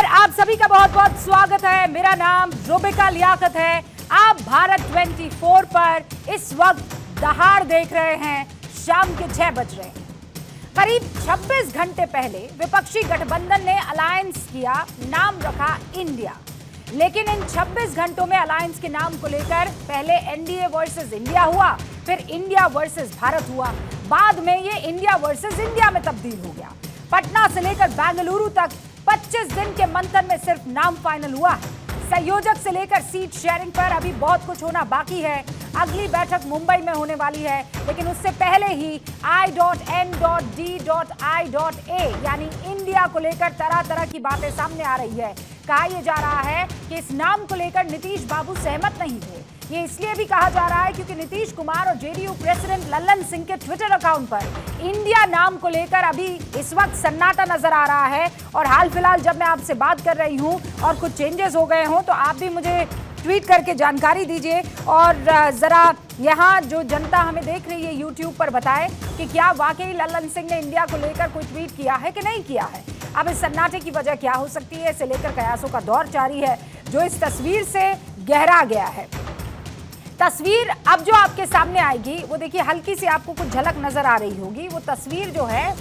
आप सभी का बहुत बहुत स्वागत है। मेरा नाम रुबिका लियाकत है। आप भारत 24 पर इस वक्त दहाड़ देख रहे हैं। शाम के 6 बज रहे हैं। करीब 26 घंटे पहले विपक्षी गठबंधन ने अलायंस किया, नाम रखा इंडिया। लेकिन इन 26 घंटों में अलायंस के नाम को लेकर पहले एनडीए वर्सेस इंडिया हुआ, फिर इंडिया वर्सेस भारत हुआ, बाद में ये इंडिया वर्सेस इंडिया में तब्दील हो गया। पटना से लेकर बेंगलुरु तक 25 दिन के मंथन में सिर्फ नाम फाइनल हुआ है। संयोजक से लेकर सीट शेयरिंग पर अभी बहुत कुछ होना बाकी है। अगली बैठक मुंबई में होने वाली है, लेकिन उससे पहले ही I.N.D.I.A यानी इंडिया को लेकर तरह तरह की बातें सामने आ रही है। कहा यह जा रहा है कि इस नाम को लेकर नीतीश बाबू सहमत नहीं थे। ये इसलिए भी कहा जा रहा है क्योंकि नीतीश कुमार और जेडीयू प्रेसिडेंट लल्लन सिंह के ट्विटर अकाउंट पर इंडिया नाम को लेकर अभी इस वक्त सन्नाटा नजर आ रहा है। और हाल फिलहाल जब मैं आपसे बात कर रही हूं और कुछ चेंजेस हो गए हों तो आप भी मुझे ट्वीट करके जानकारी दीजिए और जरा यहाँ जो जनता हमें देख रही है यूट्यूब पर बताए कि क्या वाकई लल्लन सिंह ने इंडिया को लेकर कोई ट्वीट किया है कि नहीं किया है। अब इस सन्नाटे की वजह क्या हो सकती है, इसे लेकर कयासों का दौर जारी है जो इस तस्वीर से गहरा गया है। तस्वीर अब जो आपके सामने आएगी वो देखिए, हल्की सी आपको कुछ झलक नजर आ रही होगी। वो तस्वीर जो है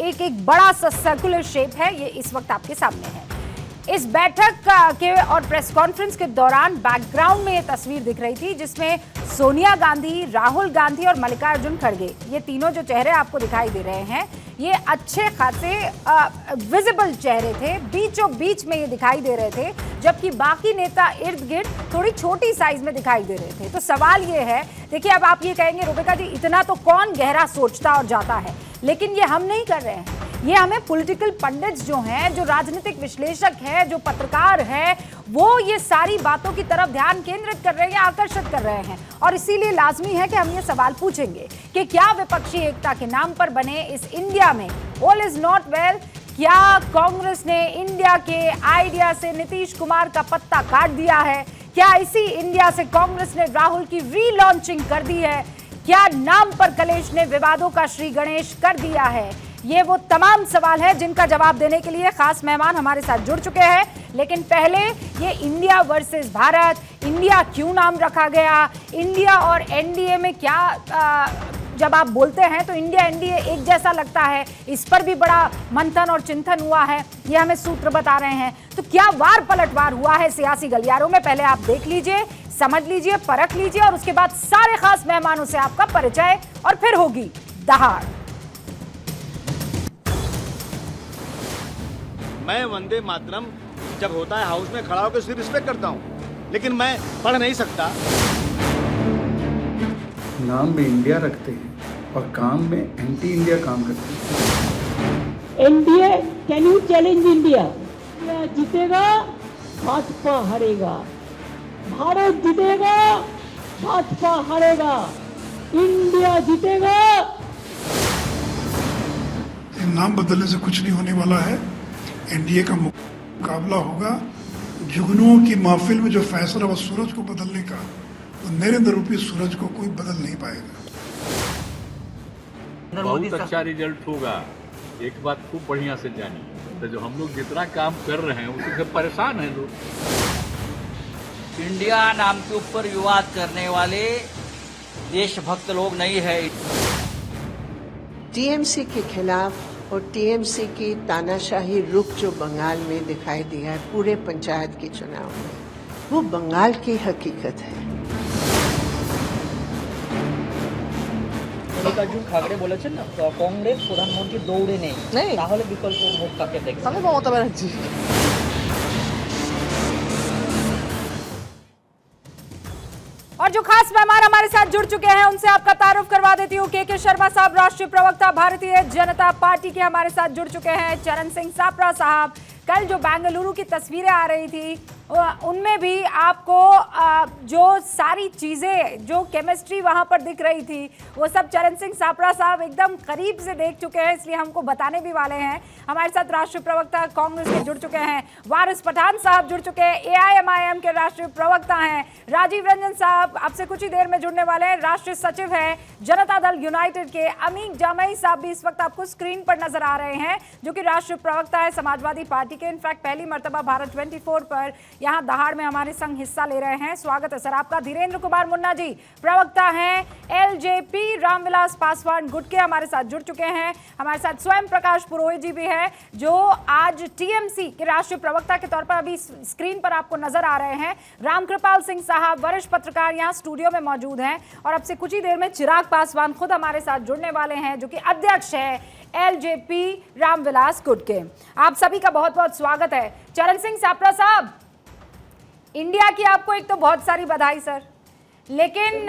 एक बड़ा सा सर्कुलर शेप है, ये इस वक्त आपके सामने है। इस बैठक के और प्रेस कॉन्फ्रेंस के दौरान बैकग्राउंड में ये तस्वीर दिख रही थी जिसमें सोनिया गांधी, राहुल गांधी और मल्लिकार्जुन खड़गे, ये तीनों जो चेहरे आपको दिखाई दे रहे हैं ये अच्छे खासे विजिबल चेहरे थे, बीचों बीच में ये दिखाई दे रहे थे, जबकि बाकी नेता इर्द गिर्द थोड़ी छोटी साइज में दिखाई दे रहे थे। तो सवाल ये है, देखिए अब आप ये कहेंगे रुबिका जी इतना तो कौन गहरा सोचता और जाता है, लेकिन ये हम नहीं कर रहे हैं। ये हमें पॉलिटिकल पंडित्स जो हैं, जो राजनीतिक विश्लेषक हैं, जो पत्रकार हैं, वो ये सारी बातों की तरफ ध्यान केंद्रित कर रहे हैं, आकर्षित कर रहे हैं। और इसीलिए लाजमी है कि हम ये सवाल पूछेंगे कि क्या विपक्षी एकता के नाम पर बने इस इंडिया में ऑल इज नॉट वेल? क्या कांग्रेस ने इंडिया के आइडिया से नीतीश कुमार का पत्ता काट दिया है? क्या इसी इंडिया से कांग्रेस ने राहुल की रीलॉन्चिंग कर दी है? क्या नाम पर कलेश ने विवादों का श्री गणेश कर दिया है? ये वो तमाम सवाल है जिनका जवाब देने के लिए खास मेहमान हमारे साथ जुड़ चुके हैं। लेकिन पहले ये इंडिया वर्सेस भारत, इंडिया क्यों नाम रखा गया, इंडिया और एनडीए में क्या जब आप बोलते हैं तो इंडिया एनडीए एक जैसा लगता है, इस पर भी बड़ा मंथन और चिंतन हुआ है, ये हमें सूत्र बता रहे हैं। तो क्या वार पलटवार हुआ है सियासी गलियारों में, पहले आप देख लीजिए, समझ लीजिए, परख लीजिए और उसके बाद सारे खास मेहमानों से आपका परिचय और फिर होगी दहाड़। मैं वंदे मातरम जब होता है हाउस में खड़ा होकर उसकी रिस्पेक्ट करता हूँ, लेकिन मैं पढ़ नहीं सकता। नाम में इंडिया रखते हैं और काम में एंटी इंडिया काम करते हैं। NDA can you challenge India? India जीतेगा, भाजपा हारेगा। भारत जीतेगा, भाजपा हारेगा। इंडिया जीतेगा। नाम बदलने से कुछ नहीं होने वाला है। एनडीए का मुकाबला होगा जुगनुओं की महफिल में। जो फैसला हुआ सूरज को बदलने का, तो नरेंद्र रूपी सूरज को कोई बदल नहीं पाएगा। बहुत अच्छा रिजल्ट होगा। एक बात खूब बढ़िया से जानिए, तो जो हम लोग जितना काम कर रहे हैं उससे परेशान हैं लोग। इंडिया नाम के ऊपर विवाद करने वाले देशभक्त लोग नहीं है। टीएमसी के खिलाफ और टीएमसी की तानाशाही रुख जो बंगाल में दिखाई दिया है पूरे पंचायत के चुनाव में, वो बंगाल की हकीकत है। মল্লিকার্জুন খাগড়ে বলেছেন না কংগ্রেস প্রধানমন্ত্রী দৌড়ে নেই, তাহলে বিকল্প ভোট কাকে দেখছেন? আমি মমতা ব্যানার্জি। और जो खास मेहमान हमारे साथ जुड़ चुके हैं उनसे आपका तारुफ करवा देती हूँ। के शर्मा साहब, राष्ट्रीय प्रवक्ता भारतीय जनता पार्टी के हमारे साथ जुड़ चुके हैं। चरण सिंह सापरा साहब, कल जो बेंगलुरु की तस्वीरें आ रही थी उनमें भी आपको जो सारी चीज़ें, जो केमिस्ट्री वहाँ पर दिख रही थी, वो सब चरण सिंह सापड़ा साहब एकदम करीब से देख चुके हैं, इसलिए हमको बताने भी वाले हैं। हमारे साथ राष्ट्रीय प्रवक्ता कांग्रेस के जुड़ चुके हैं, वारिस पठान साहब जुड़ चुके हैं, AIMIM के राष्ट्रीय प्रवक्ता हैं, राजीव रंजन साहब आपसे कुछ ही देर में जुड़ने वाले हैं, राष्ट्रीय सचिव हैं जनता दल यूनाइटेड के, अमीन जामई साहब भी इस वक्त आपको स्क्रीन पर नजर आ रहे हैं, जो कि राष्ट्रीय प्रवक्ता है समाजवादी पार्टी के। इनफैक्ट पहली मर्तबा भारत 24 पर यहाँ दहाड़ में हमारे संग हिस्सा ले रहे हैं। स्वागत है सर आपका। धीरेन्द्र कुमार मुन्ना जी प्रवक्ता हैं LJP, रामविलास पासवान गुट के हमारे साथ जुड़ चुके हैं। हमारे साथ स्वयं प्रकाश पुरोहित जी भी हैं, जो आज TMC के राष्ट्रीय प्रवक्ता के तौर पर अभी स्क्रीन पर आपको नजर आ रहे हैं। रामकृपाल सिंह साहब वरिष्ठ पत्रकार यहाँ स्टूडियो में मौजूद हैं, और अब से कुछ ही देर में चिराग पासवान खुद हमारे साथ जुड़ने वाले हैं, जो कि अध्यक्ष है LJP रामविलास गुट के। आप सभी का बहुत बहुत स्वागत है। चरण सिंह सापड़ा साहब, इंडिया की आपको एक तो बहुत सारी बधाई सर, लेकिन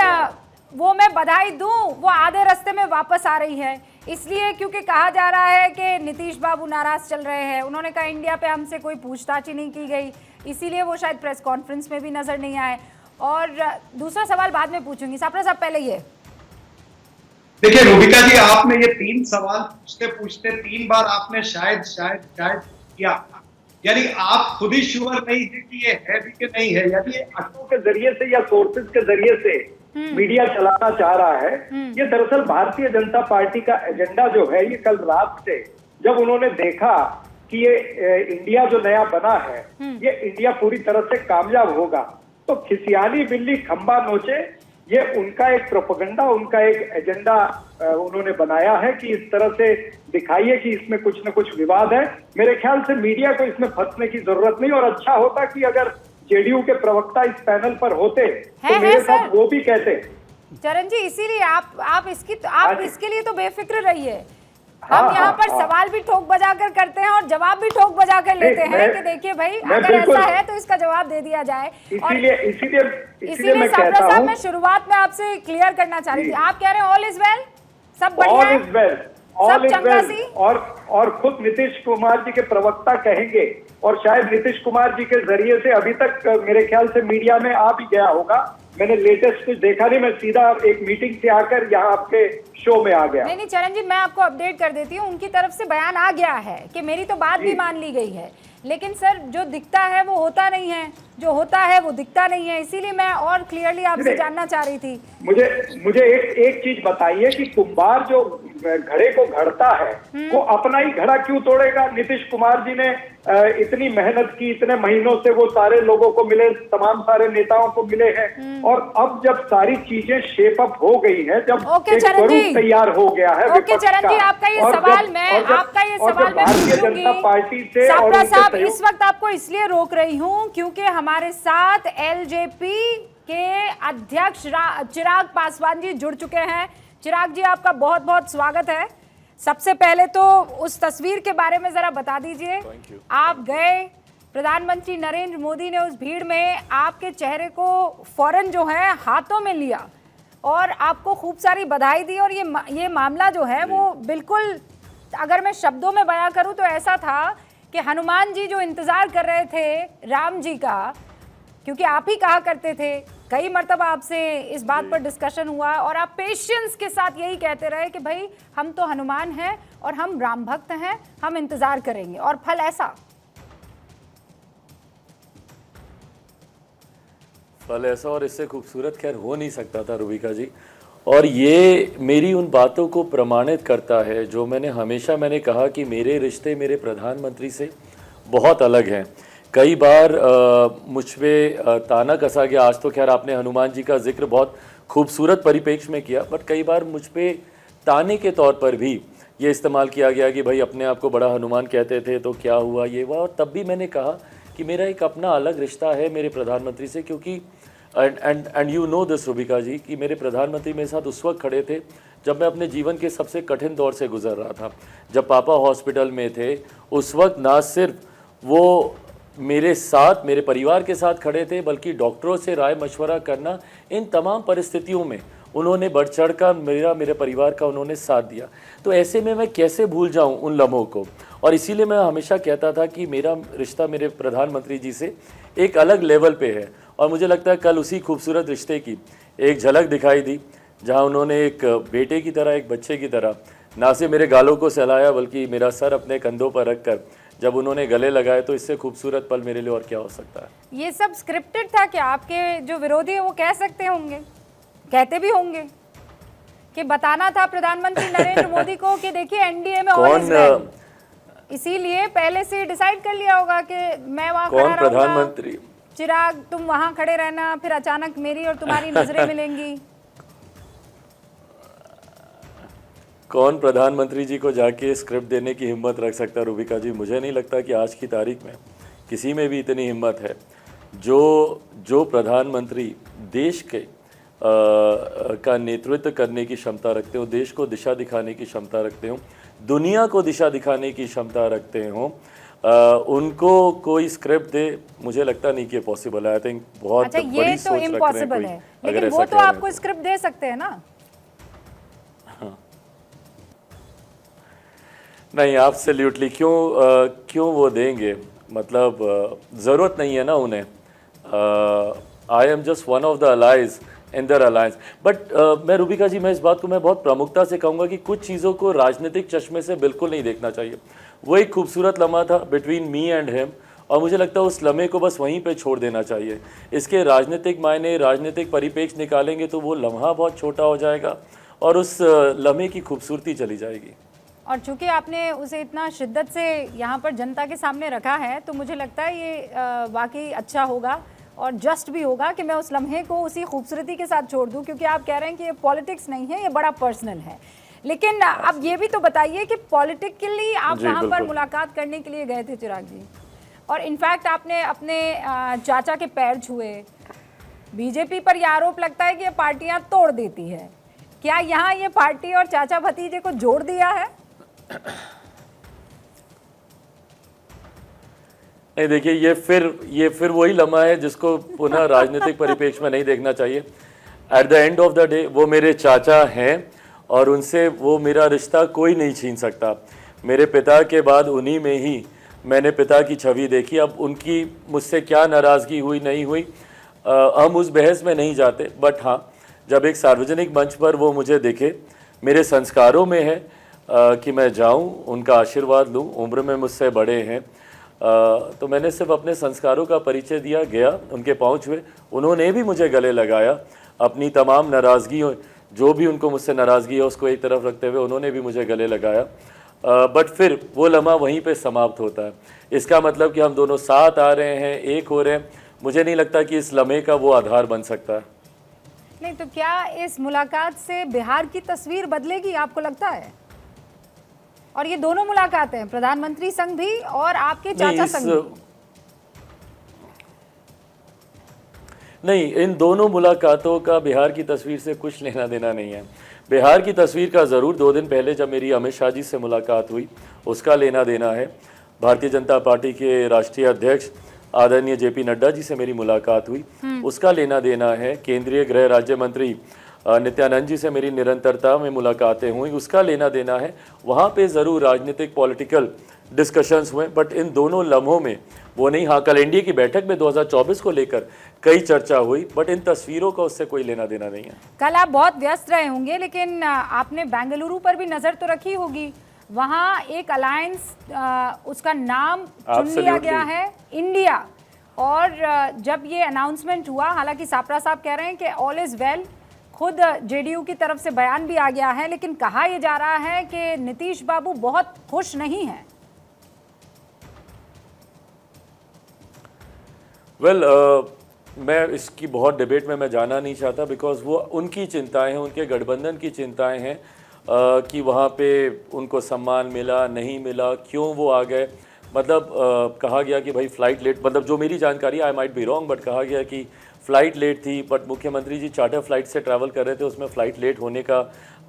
वो मैं बधाई दूं वो आधे रास्ते में वापस आ रही है, इसलिए क्योंकि कहा जा रहा है कि नीतीश बाबू नाराज चल रहे हैं। उन्होंने कहा इंडिया पे हमसे कोई पूछताछ ही नहीं की गई, इसीलिए वो शायद प्रेस कॉन्फ्रेंस में भी नजर नहीं आए। और दूसरा सवाल बाद में पूछूंगी, सापड़ा साहब पहले ये देखिए रूबिका जी, आपने ये 3 सवाल पूछते पूछते 3 बार आपने शायद शायद शायद किया, यानी आप खुद ही श्योर नहीं है कि ये है भी कि नहीं है, यानी अटो के जरिए से या सोर्सेज के जरिए से मीडिया चलाना चाह रहा है। ये दरअसल भारतीय जनता पार्टी का एजेंडा जो है, ये कल रात से जब उन्होंने देखा कि ये इंडिया जो नया बना है, ये इंडिया पूरी तरह से कामयाब होगा, तो खिसियानी बिल्ली खंबा नोचे, ये उनका एक प्रोपेगेंडा, उनका एक एजेंडा उन्होंने बनाया है कि इस तरह से दिखाइए कि इसमें कुछ न कुछ विवाद है। मेरे ख्याल से मीडिया को इसमें फंसने की जरूरत नहीं, और अच्छा होता कि अगर जेडीयू के प्रवक्ता इस पैनल पर होते तो मेरे साथ वो भी कहते। चरण जी, इसीलिए आप इसके लिए तो बेफिक्र रहिए। हम यहाँ पर सवाल भी ठोक बजा कर करते हैं और जवाब भी ठोक बजा कर लेते हैं कि देखिए भाई, अगर ऐसा है तो इसका जवाब दे दिया जाए। इसीलिए सापड़ा साहब, मैं शुरुआत में आपसे क्लियर करना चाह रही थी, आप कह रहे हैं ऑल इज वेल, सब बढ़िया है, सब चंगा सी, और खुद नीतीश कुमार जी के प्रवक्ता कहेंगे, और शायद नीतीश कुमार जी के जरिए से अभी तक मेरे ख्याल से मीडिया में आ भी गया होगा। मैंने लेटेस्ट कुछ देखा नहीं, मैं सीधा एक मीटिंग से आकर यहाँ आपके शो में आ गया। नहीं चरण जी, मैं आपको अपडेट कर देती हूँ, उनकी तरफ से बयान आ गया है कि मेरी तो बात भी मान ली गई है, लेकिन सर जो दिखता है वो होता नहीं है, जो होता है वो दिखता नहीं है, इसीलिए मैं और क्लियरली आपसे जानना चाह रही थी। मुझे एक चीज बताइए कि कुंभार जो घड़े को घड़ता है वो अपना ही घड़ा क्यों तोड़ेगा? नीतीश कुमार जी ने इतनी मेहनत की, इतने महीनों से वो सारे लोगों को मिले, तमाम सारे नेताओं को मिले हैं, और अब जब सारी चीजें शेप अप हो गई है, जब एक स्वरूप तैयार हो गया है चरण जी, आपका ये सवाल भारतीय जनता पार्टी से, सापड़ा साहब इस वक्त आपको इसलिए रोक रही हूँ क्योंकि हमारे साथ LJP के अध्यक्ष चिराग पासवान जी जुड़ चुके हैं। चिराग जी, आपका बहुत बहुत स्वागत है। सबसे पहले तो उस तस्वीर के बारे में जरा बता दीजिए। आप गए, प्रधानमंत्री नरेंद्र मोदी ने उस भीड़ में आपके चेहरे को फौरन जो है हाथों में लिया और आपको खूब सारी बधाई दी, और ये मामला जो है वो बिल्कुल, अगर मैं शब्दों में बयां करूं तो ऐसा था कि हनुमान जी जो इंतजार कर रहे थे राम जी का, क्योंकि आप ही कहा करते थे, कई मर्तबा आपसे इस बात पर डिस्कशन हुआ और आप पेशेंस के साथ यही कहते रहे कि भाई हम तो हनुमान हैं और हम राम भक्त हैं, हम इंतजार करेंगे, और फल ऐसा। फल ऐसा और इससे खूबसूरत खैर हो नहीं सकता था रूबिका जी, और ये मेरी उन बातों को प्रमाणित करता है जो मैंने कहा कि मेरे रिश्ते मेरे प्रधानमंत्री से बहुत अलग हैं। कई बार मुझ पे ताना कसा गया, आज तो खैर आपने हनुमान जी का जिक्र बहुत खूबसूरत परिप्रेक्ष्य में किया, बट कई बार मुझ पे ताने के तौर पर भी ये इस्तेमाल किया गया कि भाई अपने आप को बड़ा हनुमान कहते थे तो क्या हुआ, ये हुआ। और तब भी मैंने कहा कि मेरा एक अपना अलग रिश्ता है मेरे प्रधानमंत्री से, क्योंकि and you know this Rubika ji कि मेरे प्रधानमंत्री मेरे साथ उस वक्त खड़े थे जब मैं अपने जीवन के सबसे कठिन दौर से गुजर रहा था। जब पापा हॉस्पिटल में थे उस वक्त ना सिर्फ वो मेरे साथ, मेरे परिवार के साथ खड़े थे, बल्कि डॉक्टरों से राय मशवरा करना, इन तमाम परिस्थितियों में उन्होंने बढ़ चढ़ कर मेरे परिवार का उन्होंने साथ दिया। तो ऐसे में मैं कैसे भूल जाऊं उन लम्हों को, और इसीलिए मैं हमेशा कहता था कि मेरा रिश्ता मेरे प्रधानमंत्री जी से एक अलग लेवल पे है। और मुझे लगता है कल उसी खूबसूरत रिश्ते की एक झलक दिखाई दी, जहां उन्होंने एक बेटे की तरह, एक बच्चे की तरह ना सिर्फ मेरे गालों को सहलाया बल्कि मेरा सर अपने कंधों पर रखकर जब उन्होंने गले लगाए, तो इससे खूबसूरत पल मेरे लिए और क्या हो सकता है। ये सब स्क्रिप्टेड था क्या? आपके जो विरोधी है वो कह सकते होंगे, कहते भी होंगे कि बताना था प्रधानमंत्री नरेंद्र मोदी को कि देखिए एनडीए में ऑल इज वेल, इसीलिए पहले से डिसाइड कर लिया होगा कि मैं वहां खड़ा रहूंगा, प्रधानमंत्री चिराग तुम वहां खड़े रहना, फिर अचानक मेरी और तुम्हारी नजरें मिलेंगी। कौन प्रधानमंत्री जी को जाके स्क्रिप्ट देने की हिम्मत रख सकता है रूबिका जी? मुझे नहीं लगता कि आज की तारीख में किसी में भी इतनी हिम्मत है। जो प्रधानमंत्री देश के का नेतृत्व करने की क्षमता रखते हो, देश को दिशा दिखाने की क्षमता रखते हो, दुनिया को दिशा दिखाने की क्षमता रखते हो, उनको कोई स्क्रिप्ट दे, मुझे लगता नहीं कि पॉसिबल है। आई थिंक बहुत अच्छा, बड़ी ये सोच तो रख रहे हैं इम्पॉसिबल कोई, है, अगर लेकिन ऐसा वो कह तो रहे हैं आपको स्क्रिप्ट दे सकते हैं ना। नहीं, एब्सोल्युटली क्यों वो देंगे? मतलब ज़रूरत नहीं है ना उन्हें। I am just one of the allies in their alliance. But मैं रूबिका जी, मैं इस बात को मैं बहुत प्रमुखता से कहूँगा कि कुछ चीज़ों को राजनीतिक चश्मे से बिल्कुल नहीं देखना चाहिए। वो एक खूबसूरत लम्हा था बिटवीन मी एंड हिम, और मुझे लगता है उस लम्हे को बस वहीं पे छोड़ देना चाहिए। इसके राजनीतिक मायने, राजनीतिक परिप्रेक्ष्य निकालेंगे तो वो लम्हा बहुत छोटा हो जाएगा और उस लम्हे की खूबसूरती चली जाएगी। और चूंकि आपने उसे इतना शिद्दत से यहाँ पर जनता के सामने रखा है, तो मुझे लगता है ये वाकई अच्छा होगा और जस्ट भी होगा कि मैं उस लम्हे को उसी खूबसूरती के साथ छोड़ दूं, क्योंकि आप कह रहे हैं कि ये पॉलिटिक्स नहीं है, ये बड़ा पर्सनल है। लेकिन अब ये भी तो बताइए कि पॉलिटिकली आप वहाँ पर मुलाकात करने के लिए गए थे चिराग जी, और इनफैक्ट आपने अपने चाचा के पैर छुए। बीजेपी पर यह आरोप लगता है कि ये पार्टियां तोड़ देती है। क्या यहाँ ये पार्टी और चाचा भतीजे को जोड़ दिया है? नहीं, देखिए, ये फिर वही लम्हा है जिसको पुनः राजनीतिक परिप्रेक्ष्य में नहीं देखना चाहिए। At the end of the day वो मेरे चाचा हैं और उनसे वो मेरा रिश्ता कोई नहीं छीन सकता। मेरे पिता के बाद उन्हीं में ही मैंने पिता की छवि देखी। अब उनकी मुझसे क्या नाराज़गी हुई नहीं हुई, हम उस बहस में नहीं जाते। बट हाँ, जब एक सार्वजनिक मंच पर वो मुझे दिखे, मेरे संस्कारों में है कि मैं जाऊं, उनका आशीर्वाद लूं, उम्र में मुझसे बड़े हैं, तो मैंने सिर्फ अपने संस्कारों का परिचय दिया, गया, उनके पाँव छुए, उन्होंने भी मुझे गले लगाया। अपनी तमाम नाराज़गी, जो भी उनको मुझसे नाराज़गी है उसको एक तरफ रखते हुए उन्होंने भी मुझे गले लगाया। बट फिर वो लम्हा वहीं पे समाप्त होता है। इसका मतलब कि हम दोनों साथ आ रहे हैं, एक हो रहे हैं, मुझे नहीं लगता कि इस लम्हे का वो आधार बन सकता है। नहीं तो क्या इस मुलाकात से बिहार की तस्वीर बदलेगी, आपको लगता है? और ये दोनों मुलाकातें हैं, प्रधानमंत्री संग भी और आपके चाचा संग भी। नहीं, इन दोनों मुलाकातों का बिहार की तस्वीर से कुछ लेना देना नहीं है। बिहार की तस्वीर का ज़रूर 2 दिन पहले जब मेरी अमित शाह जी से मुलाकात हुई उसका लेना देना है। भारतीय जनता पार्टी के राष्ट्रीय अध्यक्ष आदरणीय जेपी नड्डा जी से मेरी मुलाकात हुई, उसका लेना देना है। केंद्रीय गृह राज्य मंत्री नित्यानंद जी से मेरी निरंतरता में मुलाकातें हुई, उसका लेना देना है। वहाँ पे ज़रूर राजनीतिक पॉलिटिकल डिस्कशंस हुए, बट इन दोनों लम्हों में वो नहीं। हाँ, कल एनडीए की बैठक में 2024 को लेकर कई चर्चा हुई, बट इन तस्वीरों का उससे कोई लेना देना नहीं है। कल आप बहुत व्यस्त रहे होंगे, लेकिन आपने बेंगलुरु पर भी नज़र तो रखी होगी। वहाँ एक अलायंस, उसका नाम चुन लिया गया है, इंडिया। और जब ये अनाउंसमेंट हुआ, हालांकि सापरा साहब कह रहे हैं कि ऑल इज़ वेल, खुद जेडीयू की तरफ से बयान भी आ गया है, लेकिन कहा यह जा रहा है कि नीतीश बाबू बहुत खुश नहीं हैं। मैं इसकी बहुत डिबेट में मैं जाना नहीं चाहता, बिकॉज वो उनकी चिंताएं हैं, उनके गठबंधन की चिंताएं हैं कि वहाँ पे उनको सम्मान मिला नहीं मिला, क्यों वो आ गए। मतलब कहा गया कि भाई फ़्लाइट लेट, मतलब जो मेरी जानकारी, I might be wrong, but कहा गया कि फ़्लाइट लेट थी। बट मुख्यमंत्री जी चार्टर फ्लाइट से ट्रैवल कर रहे थे, उसमें फ़्लाइट लेट होने का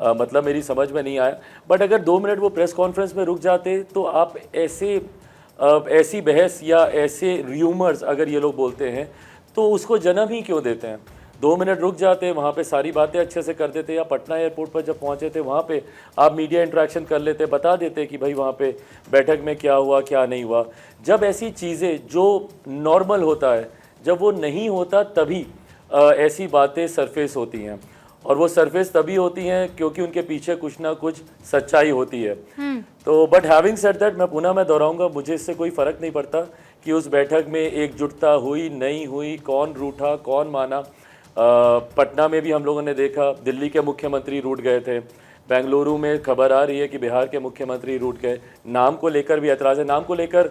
मतलब मेरी समझ में नहीं आया। बट अगर 2 मिनट वो प्रेस कॉन्फ्रेंस में रुक जाते तो आप ऐसी बहस या ऐसे र्यूमर्स अगर ये लोग बोलते हैं तो उसको जन्म ही क्यों देते हैं। 2 मिनट रुक जाते, वहाँ पे सारी बातें अच्छे से कर देते, या पटना एयरपोर्ट पर जब पहुँचे थे वहाँ पे आप मीडिया इंटरेक्शन कर लेते, बता देते कि भाई वहाँ पे बैठक में क्या हुआ क्या नहीं हुआ। जब ऐसी चीज़ें जो नॉर्मल होता है जब वो नहीं होता तभी ऐसी बातें सरफेस होती हैं, और वो सरफेस तभी होती हैं क्योंकि उनके पीछे कुछ ना कुछ सच्चाई होती है। तो बट हैविंग सेड दैट, मैं दोहराऊंगा, मुझे इससे कोई फ़र्क नहीं पड़ता कि उस बैठक में एकजुटता हुई नहीं हुई, कौन रूठा कौन माना। पटना में भी हम लोगों ने देखा, दिल्ली के मुख्यमंत्री रूठ गए थे, बेंगलुरु में खबर आ रही है कि बिहार के मुख्यमंत्री रूठ गए। नाम को लेकर भी ऐतराज़ है, नाम को लेकर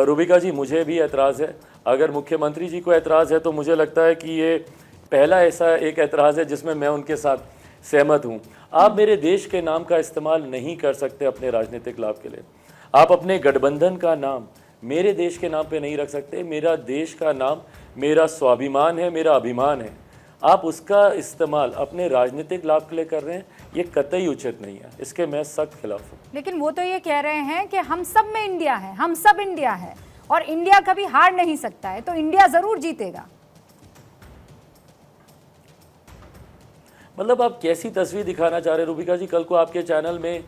रूबिका जी मुझे भी ऐतराज़ है। अगर मुख्यमंत्री जी को ऐतराज़ है तो मुझे लगता है कि ये पहला ऐसा एक ऐतराज़ है जिसमें मैं उनके साथ सहमत हूँ। आप मेरे देश के नाम का इस्तेमाल नहीं कर सकते अपने राजनीतिक लाभ के लिए। आप अपने गठबंधन का नाम मेरे देश के नाम पे नहीं रख सकते। मेरा देश का नाम मेरा स्वाभिमान है, मेरा अभिमान है। आप उसका इस्तेमाल अपने राजनीतिक लाभ के लिए कर रहे हैं, ये कतई उचित नहीं है, इसके मैं सख्त खिलाफ हूँ। लेकिन वो तो ये कह रहे हैं कि हम सब में इंडिया है, हम सब इंडिया है और इंडिया कभी हार नहीं सकता है, तो इंडिया जरूर जीतेगा। मतलब आप कैसी तस्वीर दिखाना चाह रहे हैं रूबिका जी? कल को आपके चैनल में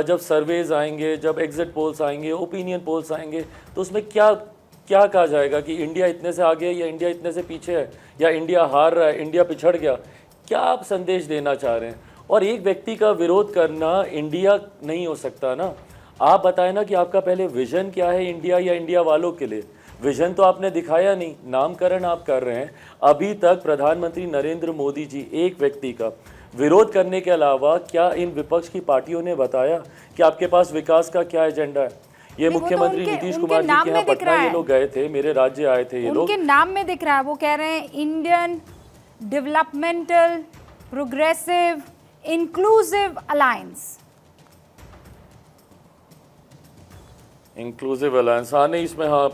जब सर्वेज आएंगे, जब एग्जिट पोल्स आएंगे, ओपिनियन पोल्स आएंगे, तो उसमें क्या क्या कहा जाएगा कि इंडिया इतने से आगे है या इंडिया इतने से पीछे है, या इंडिया हार रहा है, इंडिया पिछड़ गया? क्या आप संदेश देना चाह रहे हैं? और एक व्यक्ति का विरोध करना इंडिया नहीं हो सकता ना। आप बताएं ना कि आपका पहले विजन क्या है इंडिया या इंडिया वालों के लिए। विजन तो आपने दिखाया नहीं, नामकरण आप कर रहे हैं। अभी तक प्रधानमंत्री नरेंद्र मोदी जी एक व्यक्ति का विरोध करने के अलावा क्या इन विपक्ष की पार्टियों ने बताया कि आपके पास विकास का क्या एजेंडा है? ये मुख्यमंत्री नीतीश कुमार जी के यहाँ पटना ये लोग गए थे, मेरे राज्य आए थे ये लोग, उनके नाम में दिख रहा है। वो कह रहे हैं Indian developmental progressive inclusive alliance. Inclusive alliance, हाँ नहीं इसमें हाँ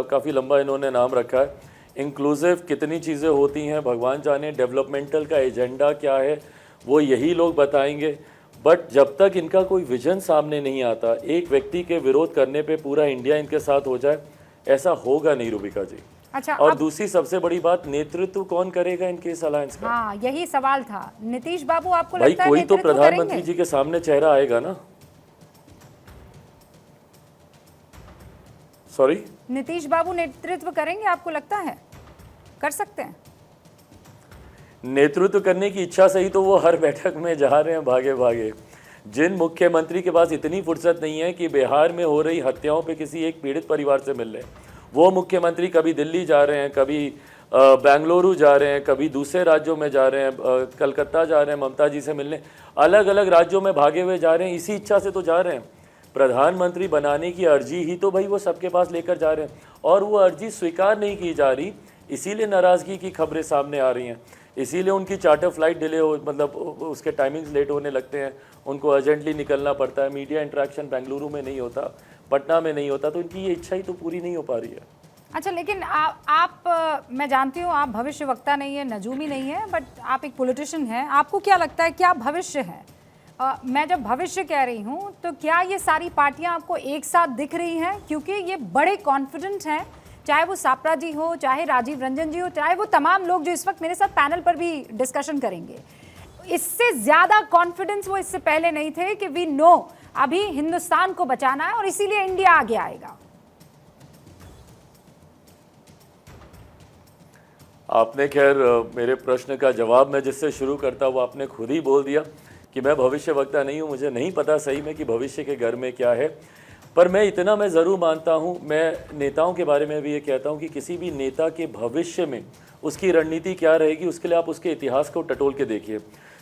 काफ़ी लंबा इन्होंने नाम रखा है। इंक्लूसिव कितनी चीज़ें होती हैं भगवान जाने, डेवलपमेंटल का एजेंडा क्या है वो यही लोग बताएंगे। बट जब तक इनका कोई विजन सामने नहीं आता, एक व्यक्ति के विरोध करने पे पूरा इंडिया इनके साथ हो जाए, ऐसा होगा नहीं रूबिका जी। अच्छा, और दूसरी सबसे बड़ी बात, नेतृत्व कौन करेगा इनके इस अलायंस का? हाँ यही सवाल था। नीतीश बाबू आपको भाई लगता है कोई तो नेतृत्व प्रधानमंत्री करेंगे? जी के सामने चेहरा आएगा ना। सॉरी, नीतीश बाबू नेतृत्व करेंगे, आपको लगता है कर सकते हैं? नेतृत्व करने की इच्छा से ही तो वो हर बैठक में जा रहे हैं भागे भागे। जिन मुख्यमंत्री के पास इतनी फुर्सत नहीं है कि बिहार में हो रही हत्याओं पे किसी एक पीड़ित परिवार से मिल रहे हैं, वो मुख्यमंत्री कभी दिल्ली जा रहे हैं, कभी बेंगलुरु जा रहे हैं, कभी दूसरे राज्यों में जा रहे हैं, कलकत्ता जा रहे हैं ममता जी से मिलने, अलग अलग राज्यों में भागे हुए जा रहे हैं। इसी इच्छा से तो जा रहे हैं। प्रधानमंत्री बनाने की अर्जी ही तो भाई वो सबके पास लेकर जा रहे हैं, और वो अर्जी स्वीकार नहीं की जा रही, इसीलिए नाराज़गी की खबरें सामने आ रही हैं। इसीलिए उनकी चार्टर फ्लाइट डिले हो, मतलब उसके टाइमिंग्स लेट होने लगते हैं, उनको अर्जेंटली निकलना पड़ता है। मीडिया इंटरेक्शन बेंगलुरु में नहीं होता, पटना में नहीं होता, तो इनकी ये इच्छा ही तो पूरी नहीं हो पा रही है। अच्छा, लेकिन आप मैं जानती हूँ आप भविष्य वक्ता नहीं है, नजूमी नहीं है, बट आप एक पॉलिटिशियन हैं। आपको क्या लगता है क्या भविष्य है? मैं जब भविष्य कह रही हूँ तो क्या ये सारी पार्टियाँ आपको एक साथ दिख रही हैं? क्योंकि ये बड़े कॉन्फिडेंट हैं, चाहे वो सापरा जी हो, चाहे राजीव रंजन जी हो, चाहे वो तमाम लोग जो इस वक्त मेरे साथ पैनल पर भी डिस्कशन करेंगे। इससे ज़्यादा कॉन्फिडेंस वो इससे पहले नहीं थे कि वी नो अभी हिंदुस्तान को बचाना है और इसीलिए इंडिया आगे आएगा। आपने खैर मेरे प्रश्न का जवाब मैं जिससे शुरू करता वो आपने खुद ही बोल दिया कि मैं भविष्य वक्ता नहीं हूँ। मुझे नहीं पता सही में कि भविष्य के घर में क्या है, पर मैं इतना मैं ज़रूर मानता हूँ, मैं नेताओं के बारे में भी ये कहता हूँ कि किसी भी नेता के भविष्य में उसकी रणनीति क्या रहेगी, उसके लिए आप उसके इतिहास को टटोल के देखिए।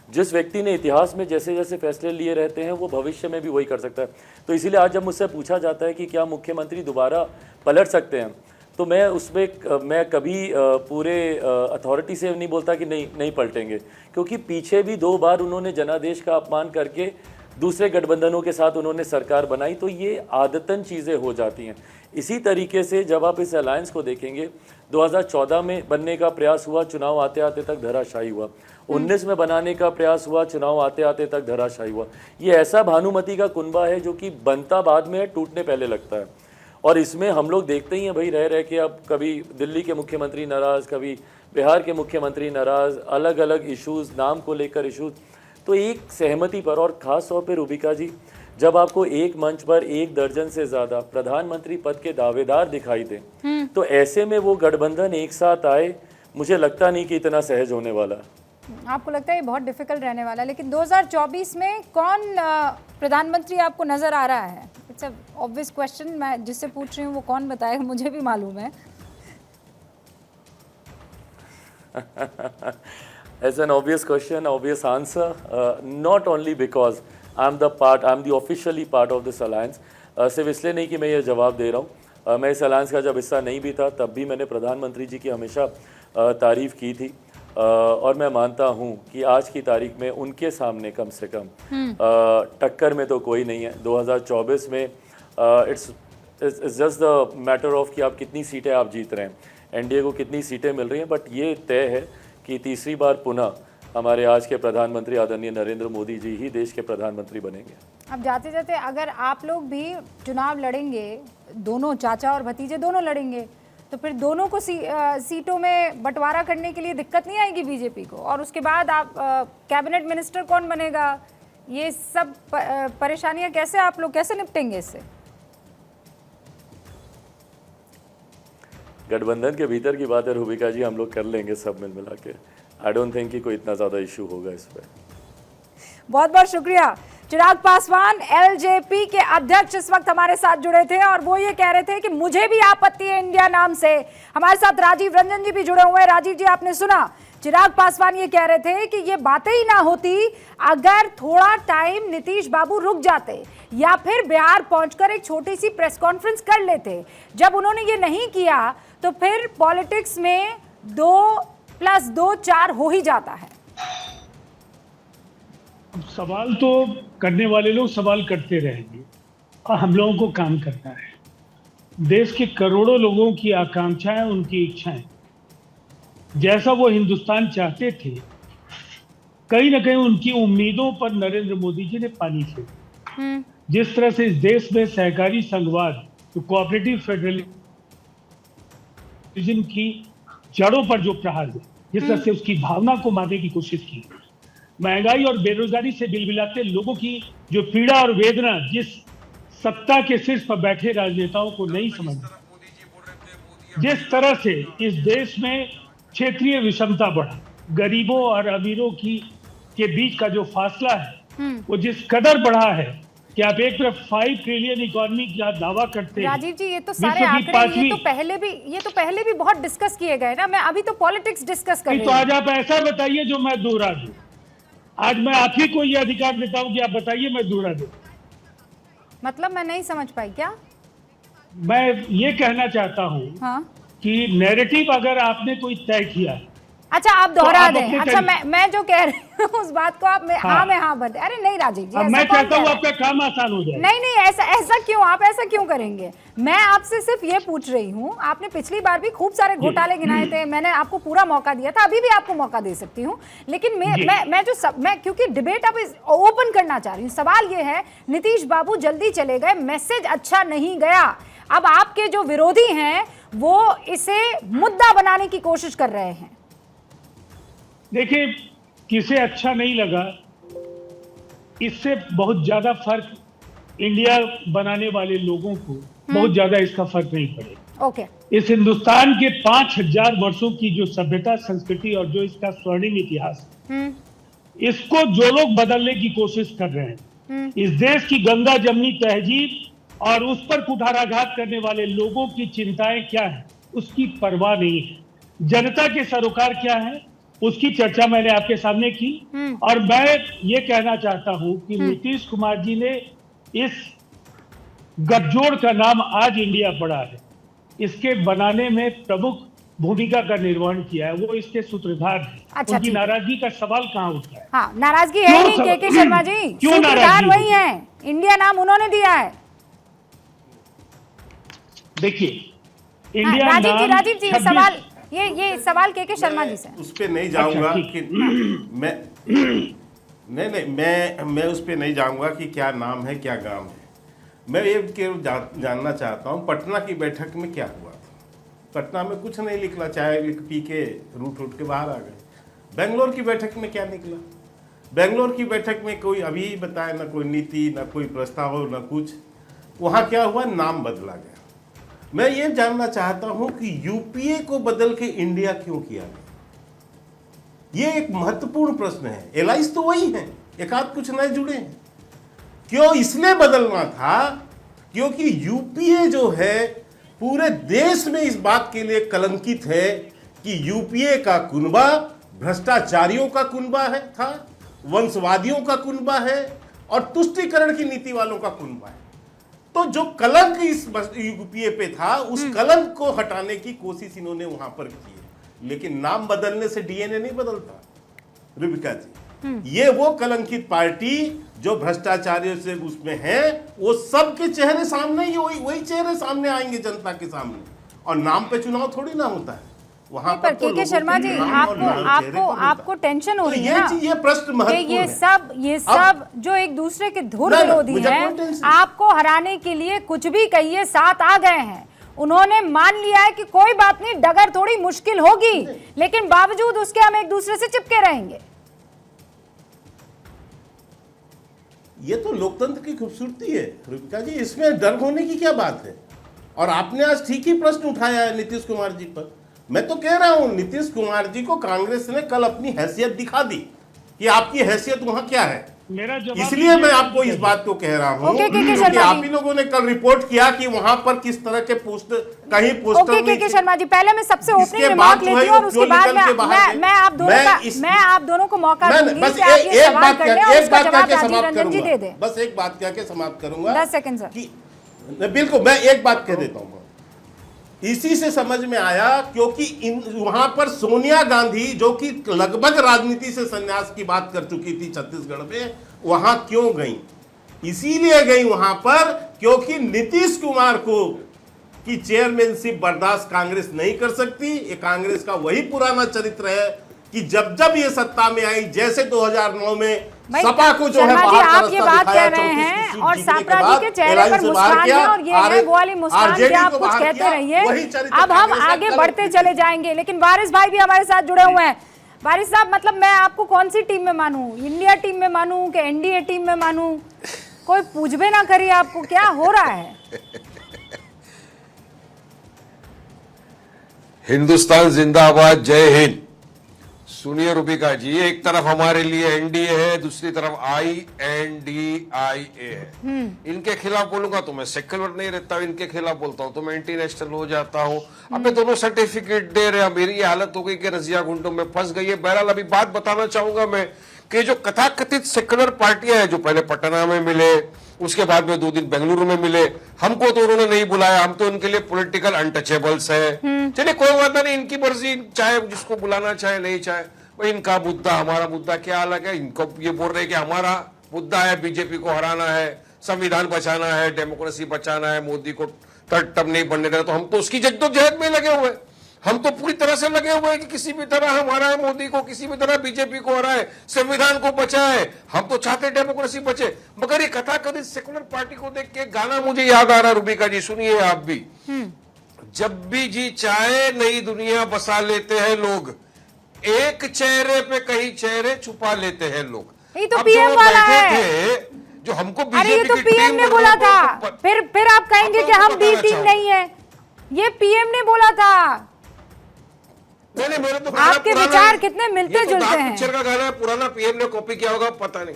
जिस व्यक्ति ने इतिहास में जैसे जैसे फैसले लिए रहते हैं वो भविष्य में भी वही कर सकता है। तो इसीलिए आज जब मुझसे पूछा जाता है कि क्या मुख्यमंत्री दोबारा पलट सकते हैं, तो मैं उसमें मैं कभी पूरे अथॉरिटी से नहीं बोलता कि नहीं पलटेंगे, क्योंकि पीछे भी 2 बार उन्होंने जनादेश का अपमान करके दूसरे गठबंधनों के साथ उन्होंने सरकार बनाई, तो ये आदतन चीज़ें हो जाती हैं। इसी तरीके से जब आप इस अलायंस को देखेंगे, 2014 में बनने का प्रयास हुआ, चुनाव आते आते तक धराशायी हुआ। 19 में बनाने का प्रयास हुआ, चुनाव आते आते तक धराशायी हुआ। ये ऐसा भानुमति का कुनबा है जो कि बनता बाद में है, टूटने पहले लगता है। और इसमें हम लोग देखते ही हैं भाई, रह रह के अब कभी दिल्ली के मुख्यमंत्री नाराज़, कभी बिहार के मुख्यमंत्री नाराज़, अलग अलग इश्यूज़, नाम को लेकर इश्यूज़, तो एक सहमति पर, और ख़ास तौर पे रूबिका जी, जब आपको एक मंच पर 1 दर्जन से ज़्यादा प्रधानमंत्री पद के दावेदार दिखाई दें, तो ऐसे में वो गठबंधन एक साथ आए, मुझे लगता नहीं कि इतना सहज होने वाला। आपको लगता है ये बहुत डिफिकल्ट रहने वाला है, लेकिन 2024 में कौन प्रधानमंत्री आपको नज़र आ रहा है? इट्स अ ऑब्वियस क्वेश्चन, मैं जिससे पूछ रही हूँ वो कौन बताएगा, मुझे भी मालूम है। As an obvious question, obvious answer, not only because I'm the officially part of this alliance, सिर्फ इसलिए नहीं कि मैं ये जवाब दे रहा हूँ, मैं इस अलायंस का जब हिस्सा नहीं भी था तब भी मैंने प्रधानमंत्री जी की हमेशा तारीफ़ की थी, और मैं मानता हूँ कि आज की तारीख में उनके सामने कम से कम टक्कर में तो कोई नहीं है। 2024 में it's just the matter of कि आप कितनी सीटें आप जीत रहे हैं, एनडीए को कितनी सीटें मिल रही हैं, बट ये तय है कि तीसरी बार पुनः हमारे आज के प्रधानमंत्री आदरणीय नरेंद्र मोदी जी ही देश के प्रधानमंत्री बनेंगे। अब जाते जाते अगर आप लोग भी चुनाव लड़ेंगे, दोनों चाचा और भतीजे दोनों लड़ेंगे, तो फिर दोनों को सीटों में बंटवारा करने के लिए दिक्कत नहीं आएगी बीजेपी को? और उसके बाद आप कैबिनेट मिनिस्टर कौन बनेगा, ये सब परेशानियां कैसे आप लोग कैसे निपटेंगे इससे? गठबंधन के भीतर की बात है रूबिका जी, हम लोग कर लेंगे सब मिल मिला के। आई डोंट थिंक कि कोई इतना ज़्यादा इशू होगा इस पर। बहुत बहुत शुक्रिया। चिराग पासवान एलजेपी के अध्यक्ष इस वक्त हमारे साथ जुड़े थे और वो ये कह रहे थे कि मुझे भी आपत्ति है इंडिया नाम से। हमारे साथ राजीव रंजन जी भी जुड़े हुए हैं। राजीव जी, आपने सुना चिराग पासवान ये कह रहे थे कि ये बातें ही ना होती अगर थोड़ा टाइम नीतीश बाबू रुक जाते या फिर बिहार पहुंचकर एक छोटी सी प्रेस कॉन्फ्रेंस कर लेते। जब उन्होंने ये नहीं किया तो फिर पॉलिटिक्स में 2+2 4 हो ही जाता है। सवाल तो करने वाले लोग सवाल करते रहेंगे और हम लोगों को काम करना है। देश के करोड़ों लोगों की आकांक्षाएं, उनकी इच्छाएं, जैसा वो हिंदुस्तान चाहते थे, कहीं ना कहीं उनकी उम्मीदों पर नरेंद्र मोदी जी ने पानी फेरा। जिस तरह से इस देश में सहकारी संघवाद, तो कोऑपरेटिव फेडरलिज्म की जड़ों पर जो प्रहार है, जिस तरह से उसकी भावना को मारने की कोशिश की, महंगाई और बेरोजगारी से बिलबिलाते लोगों की जो पीड़ा और वेदना जिस सत्ता के शीर्ष पर बैठे राजनेताओं को नहीं समझ, जिस तरह से इस देश में क्षेत्रीय विषमता बढ़ा, गरीबों और अमीरों के बीच का जो फासला है वो जिस कदर बढ़ा है कि आप एक तरफ 5 ट्रिलियन इकोनॉमी का दावा करते हैं। राजीव जी, ये तो सारे आंकड़े ये तो पहले भी बहुत डिस्कस किए गए ना। मैं अभी तो पॉलिटिक्स डिस्कस कर रही हूं। तो आज आप ऐसा बताइए जो मैं दोहरा दूं। आज मैं आप ही को ये अधिकार देता हूं कि आप बताइए, मैं दोहरा दूं। मतलब मैं नहीं समझ पाई क्या? मैं ये कहना चाहता हूं कि नैरेटिव अगर आपने कोई तय किया, अच्छा आप दोहरा दें। अच्छा मैं जो कह रही हूँ उस बात को आप हाँ में हाँ बता। अरे नहीं राजीव जी, मैं चाहता हूँ आपका काम आसान हो जाए। नहीं ऐसा क्यों? आप ऐसा क्यों करेंगे? मैं आपसे सिर्फ ये पूछ रही हूँ, आपने पिछली बार भी खूब सारे घोटाले गिनाए थे, मैंने आपको पूरा मौका दिया था, अभी भी आपको मौका दे सकती हूँ, लेकिन मैं क्योंकि डिबेट अब ओपन करना चाह रही हूँ। सवाल ये है, नीतीश बाबू जल्दी चले गए, मैसेज अच्छा नहीं गया। अब आपके जो विरोधी हैं वो इसे मुद्दा बनाने की कोशिश कर रहे हैं। देखिए, किसे अच्छा नहीं लगा, इससे बहुत ज्यादा फर्क इंडिया बनाने वाले लोगों को बहुत ज्यादा इसका फर्क नहीं पड़ेगा। ओके। इस हिंदुस्तान के 5000 वर्षों की जो सभ्यता, संस्कृति और जो इसका स्वर्णिम इतिहास, इसको जो लोग बदलने की कोशिश कर रहे हैं, इस देश की गंगा जमनी तहजीब और उस पर कुठाराघात करने वाले लोगों की चिंताएं क्या है, उसकी परवाह नहीं है। जनता के सरोकार क्या है, उसकी चर्चा मैंने आपके सामने की। और मैं ये कहना चाहता हूं कि नीतीश कुमार जी ने इस गठजोड़ का नाम आज इंडिया पड़ा है, इसके बनाने में प्रमुख भूमिका का निर्वहन किया है, वो इसके सूत्रधार हैं। अच्छा, उनकी नाराजगी का सवाल कहाँ उठता है? हाँ, नाराजगी है नहीं के शर्मा जी, क्यों नाराजगी वही है, इंडिया नाम उन्होंने दिया है। देखिए, इंडिया नाम राजीव जी सवाल ये सवाल के शर्मा जी से। उस पे नहीं जाऊंगा कि मैं उस पे नहीं जाऊंगा कि क्या नाम है क्या गांव है। मैं ये जानना चाहता हूं पटना की बैठक में क्या हुआ था। पटना में कुछ नहीं निकला, चाय पी के रूट रूट के बाहर आ गए। बेंगलोर की बैठक में क्या निकला? बेंगलोर की बैठक में कोई अभी बताया ना कोई नीति, ना कोई प्रस्ताव, ना कुछ। वहां क्या हुआ? नाम बदला गया। मैं ये जानना चाहता हूं कि यूपीए को बदल के इंडिया क्यों किया गया? ये एक महत्वपूर्ण प्रश्न है। एलाइंस तो वही है, एक आध कुछ नए जुड़े हैं। क्यों इसलिए बदलना था? क्योंकि यूपीए जो है पूरे देश में इस बात के लिए कलंकित है कि यूपीए का कुनबा भ्रष्टाचारियों का कुनबा है था, वंशवादियों का कुनबा है और तुष्टीकरण की नीति वालों का कुनबा है। तो जो कलंक इस यूपीए पे था, उस कलंक को हटाने की कोशिश इन्होंने वहां पर की है। लेकिन नाम बदलने से डीएनए नहीं बदलता रूबिका जी। ये वो कलंकित पार्टी जो भ्रष्टाचारियों से उसमें है, वो सबके चेहरे सामने ही वही चेहरे सामने आएंगे जनता के सामने। और नाम पे चुनाव थोड़ी ना होता है वहां पर। तो के शर्मा जी, आपको टेंशन हो रही है ना? ये प्रश्न महत्वपूर्ण है। ये सब जो एक दूसरे के धुर विरोधी हैं, आपको हराने के लिए कुछ भी कहिए साथ आ गए हैं। उन्होंने मान लिया है कि कोई बात नहीं, डगर थोड़ी मुश्किल होगी, लेकिन बावजूद उसके हम एक दूसरे से चिपके रहेंगे। ये तो लोकतंत्र की खूबसूरती है रूबिका जी, इसमें डर होने की क्या बात है? और आपने आज ठीक ही प्रश्न उठाया है नीतीश कुमार जी पर। मैं तो कह रहा हूं नीतीश कुमार जी को कांग्रेस ने कल अपनी हैसियत दिखा दी कि आपकी हैसियत वहां क्या है। इसलिए मैं आपको इस बात को कह रहा हूं कि आप ही लोगों ने कल रिपोर्ट किया कि वहां पर किस तरह के पोस्टर कहीं पोस्टर के शर्मा जी, पहले मैं सबसे ओपनिंग रिमार्क लेती हूं और उसके बाद मैं आप दोनों को मौका दूंगी बस कि आप ये सवाल कर लें और उसका जवाब राजीव समाप्त रंजन जी दे दें। बस एक बात कह के समाप्त करूंगा। 10 सेकंड सर। बिल्कुल, मैं एक बात कह देता हूं। इसी से समझ में आया क्योंकि वहां पर सोनिया गांधी जो कि लगभग राजनीति से संन्यास की बात कर चुकी थी छत्तीसगढ़ में, वहां क्यों गई? इसीलिए गई वहां पर क्योंकि नीतीश कुमार को की चेयरमैनशिप बर्दाश्त कांग्रेस नहीं कर सकती। ये कांग्रेस का वही पुराना चरित्र है कि जब जब ये सत्ता में आई, जैसे 2009 में सपा को जो है बाहर का आप ये बात कह रहे हैं और सापरा जी के चेहरे पर मुस्कान है और ये है वो वाली मुस्कान कि आप कुछ कहते रहिए। अब हम आगे बढ़ते चले जाएंगे, लेकिन वारिस भाई भी हमारे साथ जुड़े हुए हैं। वारिस साहब, मतलब मैं आपको कौन सी टीम में मानूं? इंडिया टीम में मानूं कि एनडीए टीम में मानूं? कोई पूछ भी ना करिए, आपको क्या हो रहा है? हिंदुस्तान जिंदाबाद, जय हिंद। सुनिए रूबिका जी, एक तरफ हमारे लिए एनडीए है, दूसरी तरफ INDIA है। इनके खिलाफ बोलूंगा तो मैं सेक्युलर नहीं रहता हूं, इनके खिलाफ बोलता हूं तो मैं एंटी नेशनल हो जाता हूं। अब मैं दोनों सर्टिफिकेट दे रहे हैं। मेरी ये हालत हो गई कि रजिया गुंडों में फंस गई है। बहरहाल अभी बात बताना चाहूंगा मैं कि जो कथाकथित सेक्युलर पार्टियां हैं, जो पहले पटना में मिले, उसके बाद में 2 दिन बेंगलुरु में मिले, हमको तो उन्होंने नहीं बुलाया, हम तो उनके लिए पॉलिटिकल अनटचेबल्स है। चलिए कोई बात नहीं, इनकी मर्जी, चाहे जिसको बुलाना चाहे नहीं चाहे, भाई इनका मुद्दा हमारा मुद्दा क्या अलग है। इनको ये बोल रहे कि हमारा मुद्दा है बीजेपी को हराना है, संविधान बचाना है, डेमोक्रेसी बचाना है, मोदी को थर्ड टर्म नहीं बनने देना। तो हम तो उसकी जद्दोजहद में लगे हुए, हम तो पूरी तरह से लगे हुए हैं कि किसी भी तरह हम हराए मोदी को, किसी भी तरह बीजेपी को हराए, संविधान को बचाए। हम तो चाहते डेमोक्रेसी बचे। मगर ये कथाकथित सेकुलर पार्टी को देख के गाना मुझे याद आ रहा है रूबिका जी, सुनिए आप भी। जब भी जी चाहे नई दुनिया बसा लेते हैं लोग, एक चेहरे पे कई चेहरे छुपा लेते हैं लोग। ये तो पीएम वाला है जो हमको अरे ये तो पीएम ने बोला था। फिर आप कहेंगे कि हम बी टीम नहीं है। ये पीएम ने बोला था। नहीं, मेरे तो आपके विचार कितने मिलते जुलते हैं। पिक्चर का गाना पुराना पीएम ने कॉपी किया होगा, पता नहीं।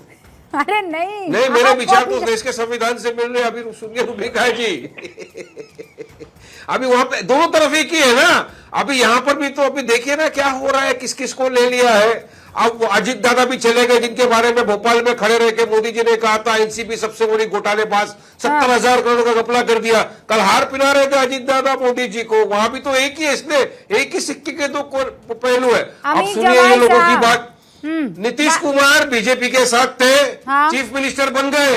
अरे नहीं मेरे विचार तो देश के संविधान से मिल रहे। अभी सुनिए रूबिका जी, अभी वहां पे दोनों तरफ एक ही है ना। अभी यहाँ पर भी तो अभी देखिए ना क्या हो रहा है, किस किस को ले लिया है। अब अजीत दादा भी चले गए, जिनके बारे में भोपाल में खड़े रह के मोदी जी ने कहा था एनसीपी सबसे बड़ी घोटालेबाज, 70,000 करोड़ का घपला कर दिया। कल हार पिला रहे थे अजीत दादा मोदी जी को। वहां भी तो एक ही है, इसलिए एक ही सिक्के के 2 पहलू है। अब सुनिए ये लोगों की बात। नीतीश कुमार बीजेपी के साथ थे, चीफ मिनिस्टर बन गए।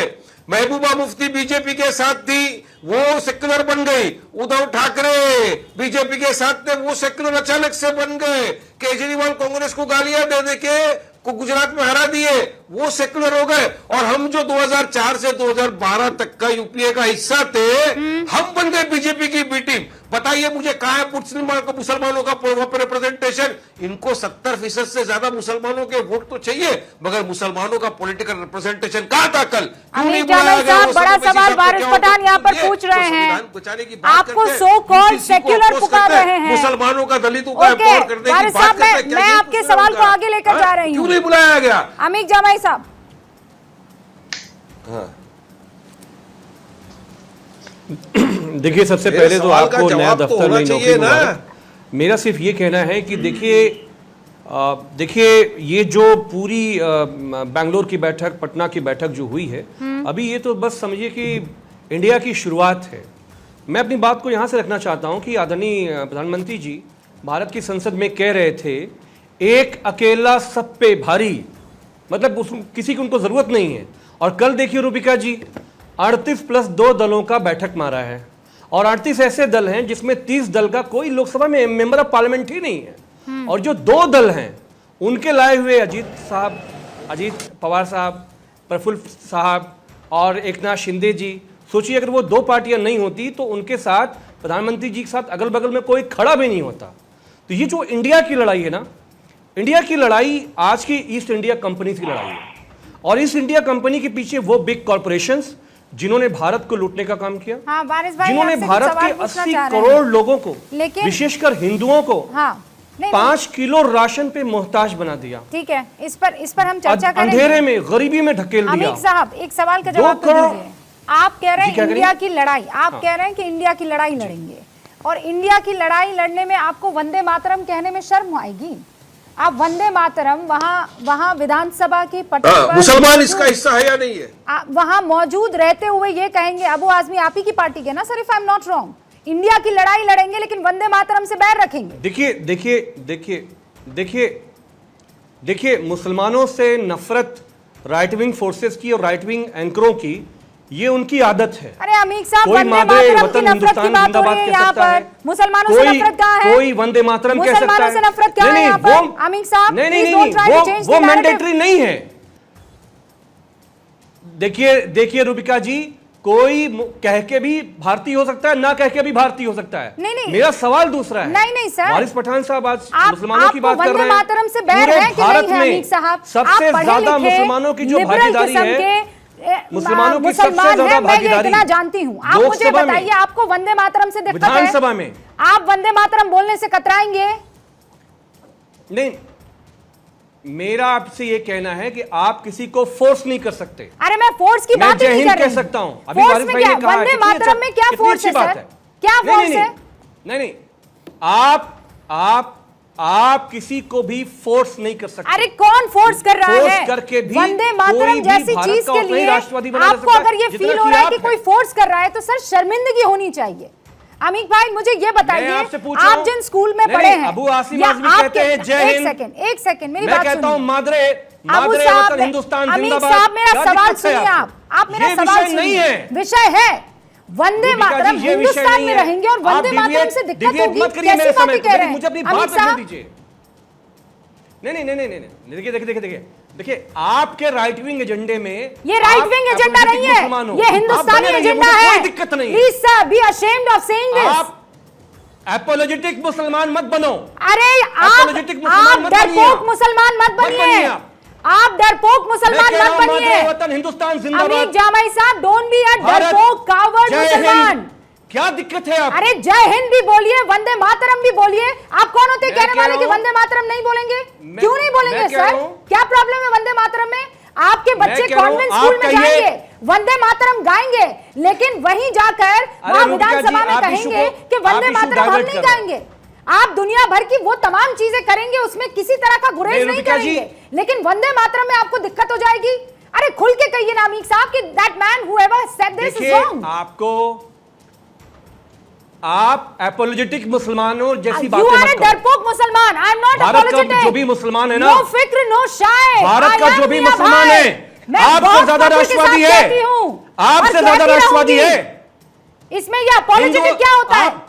महबूबा मुफ्ती बीजेपी के साथ थी, वो सेक्युलर बन गई। उद्धव ठाकरे बीजेपी के साथ थे, वो सेक्युलर अचानक से बन गए। केजरीवाल कांग्रेस को गालियां दे के को गुजरात में हरा दिए, वो सेक्युलर हो गए, और हम जो 2004 से 2012 तक का यूपीए का हिस्सा थे, हम बन गए बीजेपी की बी टीम। बताइए मुझे कहां है मुसलमानों का रिप्रेजेंटेशन? इनको 70% से ज्यादा मुसलमानों के वोट तो चाहिए, मगर मुसलमानों का पॉलिटिकल रिप्रेजेंटेशन कहां था कल? अमित जावेद साहब, बड़ा सवाल वारिस पठान यहाँ पर पूछ रहे हैं, आपको सो कॉल्ड सेक्युलर पुकार रहे हैं, मुसलमानों का दलितों का एम्पावर करने की वारिस बात साहब, करते हैं। मैं आपके सवाल को आगे लेकर जा रही हूँ। क्यों नहीं बुलाया गया? अमित जावेद साहब, देखिए, सबसे पहले तो आपको नया दफ्तर में नौकरी मुबारक। मेरा सिर्फ ये कहना है कि देखिए ये जो पूरी बेंगलोर की बैठक, पटना की बैठक जो हुई है, अभी ये तो बस समझिए कि इंडिया की शुरुआत है। मैं अपनी बात को यहाँ से रखना चाहता हूँ कि आदरणीय प्रधानमंत्री जी भारत की संसद में कह रहे थे, एक अकेला सब पे भारी, मतलब किसी की उनको जरूरत नहीं है। और कल देखिए रूबिका जी, 38 प्लस 2 दलों का बैठक मारा है, और 38 ऐसे दल हैं जिसमें 30 दल का कोई लोकसभा में मेंबर ऑफ पार्लियामेंट ही नहीं है। और जो 2 दल हैं उनके लाए हुए अजीत पवार साहब, प्रफुल्ल साहब और एकनाथ शिंदे जी, सोचिए अगर वो 2 पार्टियां नहीं होती तो उनके साथ प्रधानमंत्री जी के साथ अगल बगल में कोई खड़ा भी नहीं होता। तो ये जो इंडिया की लड़ाई है ना, इंडिया की लड़ाई आज की ईस्ट इंडिया कंपनी की लड़ाई है, और इस इंडिया कंपनी के पीछे वो बिग कॉर्पोरेशंस जिन्होंने भारत को लूटने का काम किया, हाँ, वारिस भाई, जिन्होंने भारत के 80 करोड़ लोगों को, विशेषकर हिंदुओं को, हाँ, 5 किलो राशन पे मोहताज बना दिया। ठीक है, इस पर हम चर्चा करेंगे। अंधेरे में, गरीबी में ढकेल दिया। अमित साहब, एक सवाल का जवाब तो दीजिए। आप कह रहे हैं इंडिया की लड़ाई, आप कह रहे हैं कि इंडिया की लड़ाई लड़ेंगे, और इंडिया की लड़ाई लड़ने में आपको वंदे मातरम कहने में शर्म आएगी? आप वंदे मातरम वहाँ विधानसभा की पटल पर मुसलमान इसका हिस्सा है या नहीं है, वहाँ मौजूद रहते हुए ये कहेंगे, अबू आजमी आप ही की पार्टी के ना sir, if I am not wrong, India की लड़ाई लड़ेंगे लेकिन वंदे मातरम से बैर रखेंगे। देखिए मुसलमानों से नफरत राइट विंग फोर्सेस की और राइट विंग एंकरों की, ये उनकी आदत है। अरे अमीर साहब, वंदे मातरम की नफरत की बात हो रही है यहाँ पर, मुसलमानों से नफरत कहाँ है? कोई वंदे मातरम कह सकता है, मुसलमानों से नफरत क्या है यहाँ पर? अमीर साहब, नहीं, वो मैंडेटरी नहीं है। देखिए रूबिका जी, कोई कह के भी भारतीय हो सकता है, ना कह के भी भारतीय हो सकता है। नहीं, मेरा सवाल दूसरा है। नहीं सर, वारिस पठान साहब आज मुसलमानों की बात कर रहे हैं। मातरम से बैर है कि नहीं है अमीर साहब? सबसे ज्यादा मुसलमानों की जो भागीदारी है, मुसलमानों की सबसे ज्यादा भागीदारी, मैं जानती हूँ। आप मुझे बताइए, आपको वंदे मातरम से दिक्कत है? विधानसभा में आप वंदे मातरम बोलने से कतराएंगे? नहीं, मेरा आपसे ये कहना है कि आप किसी को फोर्स नहीं कर सकते। अरे मैं फोर्स की बात ही नहीं कर रही, कह सकता हूं। अभी वारिस भाई ने कहा, वंदे मातरम में क्या फोर्स है सर? क्या फोर्स है? नहीं, आप किसी को भी फोर्स नहीं कर सकते। अरे कौन फोर्स कर रहा है? फोर्स करके भी वंदे मातरम जैसी चीज के लिए आपको अगर ये फील हो रहा है कि कोई फोर्स कर रहा है, तो सर शर्मिंदगी होनी चाहिए। अमित भाई, मुझे ये बताइए, आप जिन स्कूल में पढ़े हैं, अबू आसिम आजमी कहते हैं जय हिंद। एक सेकंड मेरी बात सुनिए। मैं कहता हूं मादरे वतन हिंदुस्तान अमित जिंदाबाद। साहब, मेरा सवाल सुनिए। आप मेरा सवाल सुनिए। विषय है वंदे मातरम, हिंदुस्तान में रहेंगे और वंदे मातरम से दिक्कत होगी, कैसी बातें कह रहे हैं? मुझे अपनी बात करने दीजिए। नहीं, देखिए आपके राइट विंग एजेंडे में, ये राइट विंग एजेंडा नहीं है, ये हिंदुस्तानी एजेंडा है। कोई दिक्कत नहीं। Please sir, be ashamed of saying this. आप एपोलोजेटिक मुसलमान मत बनो। अरे आप डरपोक मुसलमान मत बनिए। आप डरपोक मुसलमान मत बनिए। वतन हिंदुस्तान जिंदाबाद। अमीर जामाई साहब, डोंट बी अ डरपोक कावर्ड मुसलमान। क्या दिक्कत है आप? अरे जय हिंद भी बोलिए, वंदे मातरम भी बोलिए। आप कौन होते कहने वाले कि वंदे मातरम नहीं बोलेंगे? क्यों नहीं बोलेंगे सर? क्या प्रॉब्लम है वंदे मातरम में? आपके बच्चे कॉन्वेंट स्कूल में जाएंगे, वंदे मातरम गाएंगे, लेकिन वहीं जाकर वहां विधानसभा में कहेंगे कि वंदे मातरम हम नहीं गाएंगे। आप दुनिया भर की वो तमाम चीजें करेंगे, उसमें किसी तरह का गुरेज नहीं करेंगे, लेकिन वंदे मातरम में आपको दिक्कत हो जाएगी। अरे खुल के कहिए ना अमीर साहब कि that man whoever said this is wrong. आप एपोलोजेटिक मुसलमानों जैसी बातें मत करो। डरपोक मुसलमान, आई एम नॉट एपोलोजेटिक। जो भी मुसलमान है ना, नो फिक्र नो शाय, भारत का जो भी मुसलमान है, आपसे ज्यादा राष्ट्रवादी है, आपसे ज्यादा राष्ट्रवादी है। इसमें ये अपोलोजेटिक क्या होता है?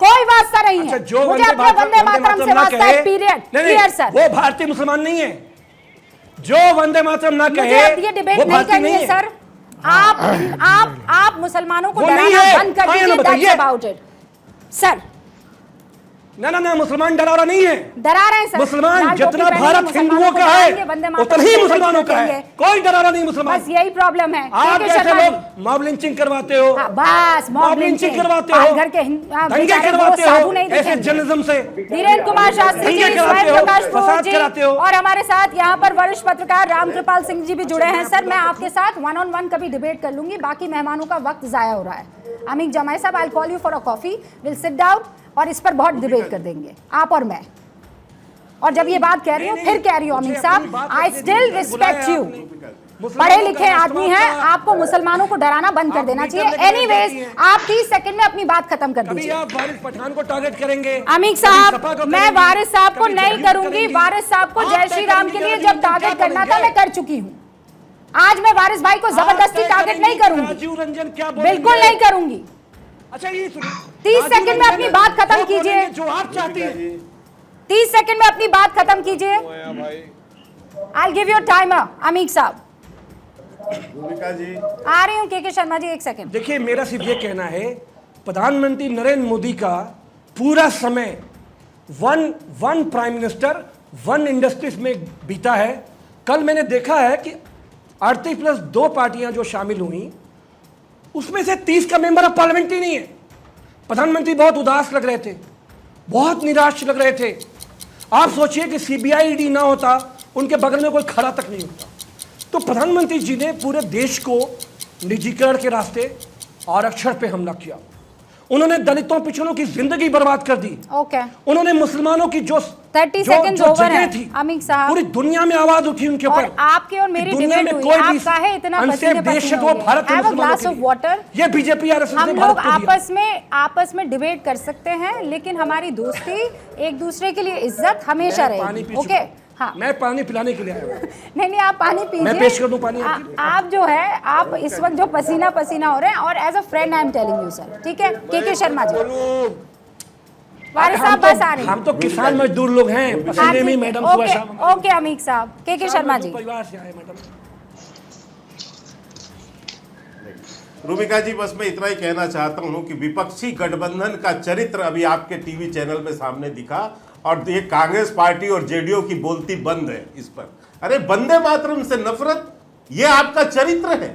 कोई वास्ता नहीं है। जो मुझे अपने वंदे मातरम से वास्ता है, पीरियड। Clear sir. वो भारतीय मुसलमान नहीं है। जो वंदे मातरम ना कहे, ये डिबेट नहीं करनी है सर। आप मुसलमानों को डराना बंद कर दीजिए। That's about it sir. ना मुसलमान डरा रहा नहीं है। डरा रहे हैं सर। मुसलमान जितना भारत हिंदुओं का है उतना ही मुसलमानों का है। कोई डरा रहा नहीं मुसलमान। बस यही प्रॉब्लम है। आप जैसे लोग मॉब लिंचिंग करवाते हो, बस मॉब लिंचिंग करवाते हो, घर के दंगे करवाते हो, ऐसे जर्नलिज्म से धीरेन्द्र कुमार शास्त्री जी, स्वयं प्रकाश फूल जी, और हमारे साथ यहाँ पर वरिष्ठ पत्रकार रामकृपाल सिंह जी भी जुड़े हैं। सर, मैं आपके साथ 1-on-1 कभी डिबेट कर लूंगी, बाकी मेहमानों का वक्त जाया हो रहा है। अमीक जमाई साहब, I call you for a coffee, will sit down और इस पर बहुत डिबेट कर देंगे आप और मैं। और जब ये बात कह रही हूँ, फिर कह रही हूँ अमीक साहब, आई स्टिल रिस्पेक्ट यू। पढ़े लिखे आदमी हैं, आपको मुसलमानों को डराना बंद कर देना चाहिए। एनीवेज, आप 30 सेकंड में अपनी बात खत्म कर दीजिए। आप वारिस पठान को टारगेट करेंगे? अमीक साहब, मैं वारिस साहब को नहीं करूंगी। वारिस साहब को जय श्री राम के लिए जब टारगेट करना था, मैं कर चुकी हूँ। आज मैं वारिस भाई को जबरदस्ती टारगेट नहीं करूंगी, राजीव रंजन क्या बिल्कुल नहीं करूंगी। अच्छा, ये 30 सेकंड में अपनी बात खत्म कीजिए। जो आप चाहती हैं 30 सेकंड में अपनी बात खत्म कीजिए। I give you timer. Ameeq साहब जी आ रही हूँ। के शर्मा जी, 1 सेकंड। देखिए, मेरा सिर्फ ये कहना है, प्रधानमंत्री नरेंद्र मोदी का पूरा समय one prime minister one industries में बीता है। कल मैंने देखा है कि 38+2 पार्टियां जो शामिल हुई, उसमें से 30 का मेंबर ऑफ पार्लियामेंट ही नहीं है। प्रधानमंत्री बहुत उदास लग रहे थे, बहुत निराश लग रहे थे। आप सोचिए कि सीबीआई ईडी ना होता, उनके बगल में कोई खड़ा तक नहीं होता। तो प्रधानमंत्री जी ने पूरे देश को निजीकरण के रास्ते, आरक्षण पे हमला किया। उन्होंने दलितों पिछड़ों की जिंदगी बर्बाद कर दी। ओके। उन्होंने मुसलमानों की जो 30 सेकंड ओवर है थी, अमीक साहब, पूरी दुनिया में आवाज उठी उनके ऊपर। और आपके और मेरी दुनिया में डिबेट कोई हुई, भी आप काहे इतना पसीने देश है पसीने तो भारत के मुसलमानों के लिए। वाटर। ये बीजेपी आरएसएस हम ने लोग भारत को दिया। आपस में डिबेट कर सकते हैं, लेकिन हमारी दोस्ती, एक दूसरे के लिए इज्जत हमेशा रहेगी। ओके, हाँ, मैं पानी पिलाने के लिए आया हूँ। नहीं, आप पानी पीजिए। मैं पेश कर दूं पानी? आप जो है, आप इस वक्त जो पसीना पसीना हो रहे हैं, और as a friend I am telling you sir, ठीक है? के शर्मा जी, वारिस साहब बस आ रही। हम तो किसान मजदूर लोग हैं, पसीने में मैडम। ओके अमीक साहब, के शर्मा जी। परिवार से आए मैडम। रूबिका जी, बस मैं इतना ही कहना चाहता हूं कि विपक्षी गठबंधन का चरित्र अभी आपके टीवी चैनल में सामने दिखा, और ये कांग्रेस पार्टी और जेडीयू की बोलती बंद है इस पर। अरे वंदे मातरम से नफरत, ये आपका चरित्र है,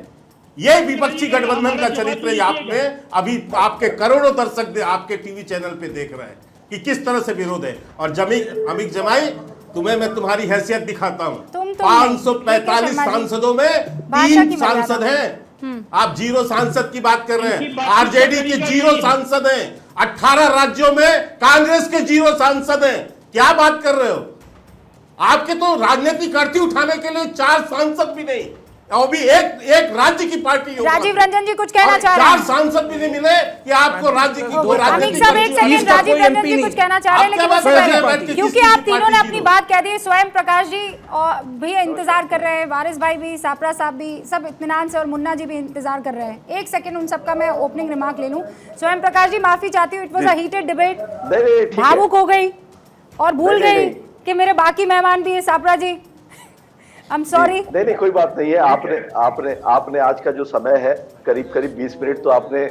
ये विपक्षी गठबंधन का चरित्र है। आपने अभी आपके करोड़ों दर्शक आपके टीवी चैनल पे देख रहे हैं कि किस तरह से विरोध है। और अमीक जमाई, तुम्हें मैं तुम्हारी हैसियत दिखाता हूँ। 545 सांसदों में 3 सांसद हैं। आप 0 सांसद की बात कर रहे हैं। आरजेडी के 0 सांसद हैं। 18 राज्यों में कांग्रेस के 0 सांसद हैं। क्या बात कर रहे हो? आपके तो राजनीतिक अर्थी उठाने के लिए 4 सांसद भी नहीं, और भी एक राज्य की पार्टी। राजीव रंजन जी कुछ कहना चाह रहे हैं? 4 सांसद भी नहीं मिले कि आपको राज्य की दो अमीक साहब, 1 सेकंड। राजीव रंजन जी कुछ कहना चाह रहे हैं, लेकिन उससे पहले, क्योंकि आप तीनों ने अपनी बात कह दी, स्वयं प्रकाश जी और भी इंतजार कर रहे हैं, वारिस भाई भी, सापरा साहब भी, सब इत्मीनान से, और मुन्ना जी भी इंतजार कर रहे हैं। 1 सेकंड उन सबका मैं ओपनिंग रिमार्क ले लूं। स्वयं प्रकाश जी, माफी चाहती हूँ, it was a heated debate, भावुक हो गई और भूल गई कि मेरे बाकी मेहमान भी है। सापरा जी, I'm sorry। नहीं, कोई बात नहीं है। आपने आज का जो समय है, करीब 20 मिनट, तो आपने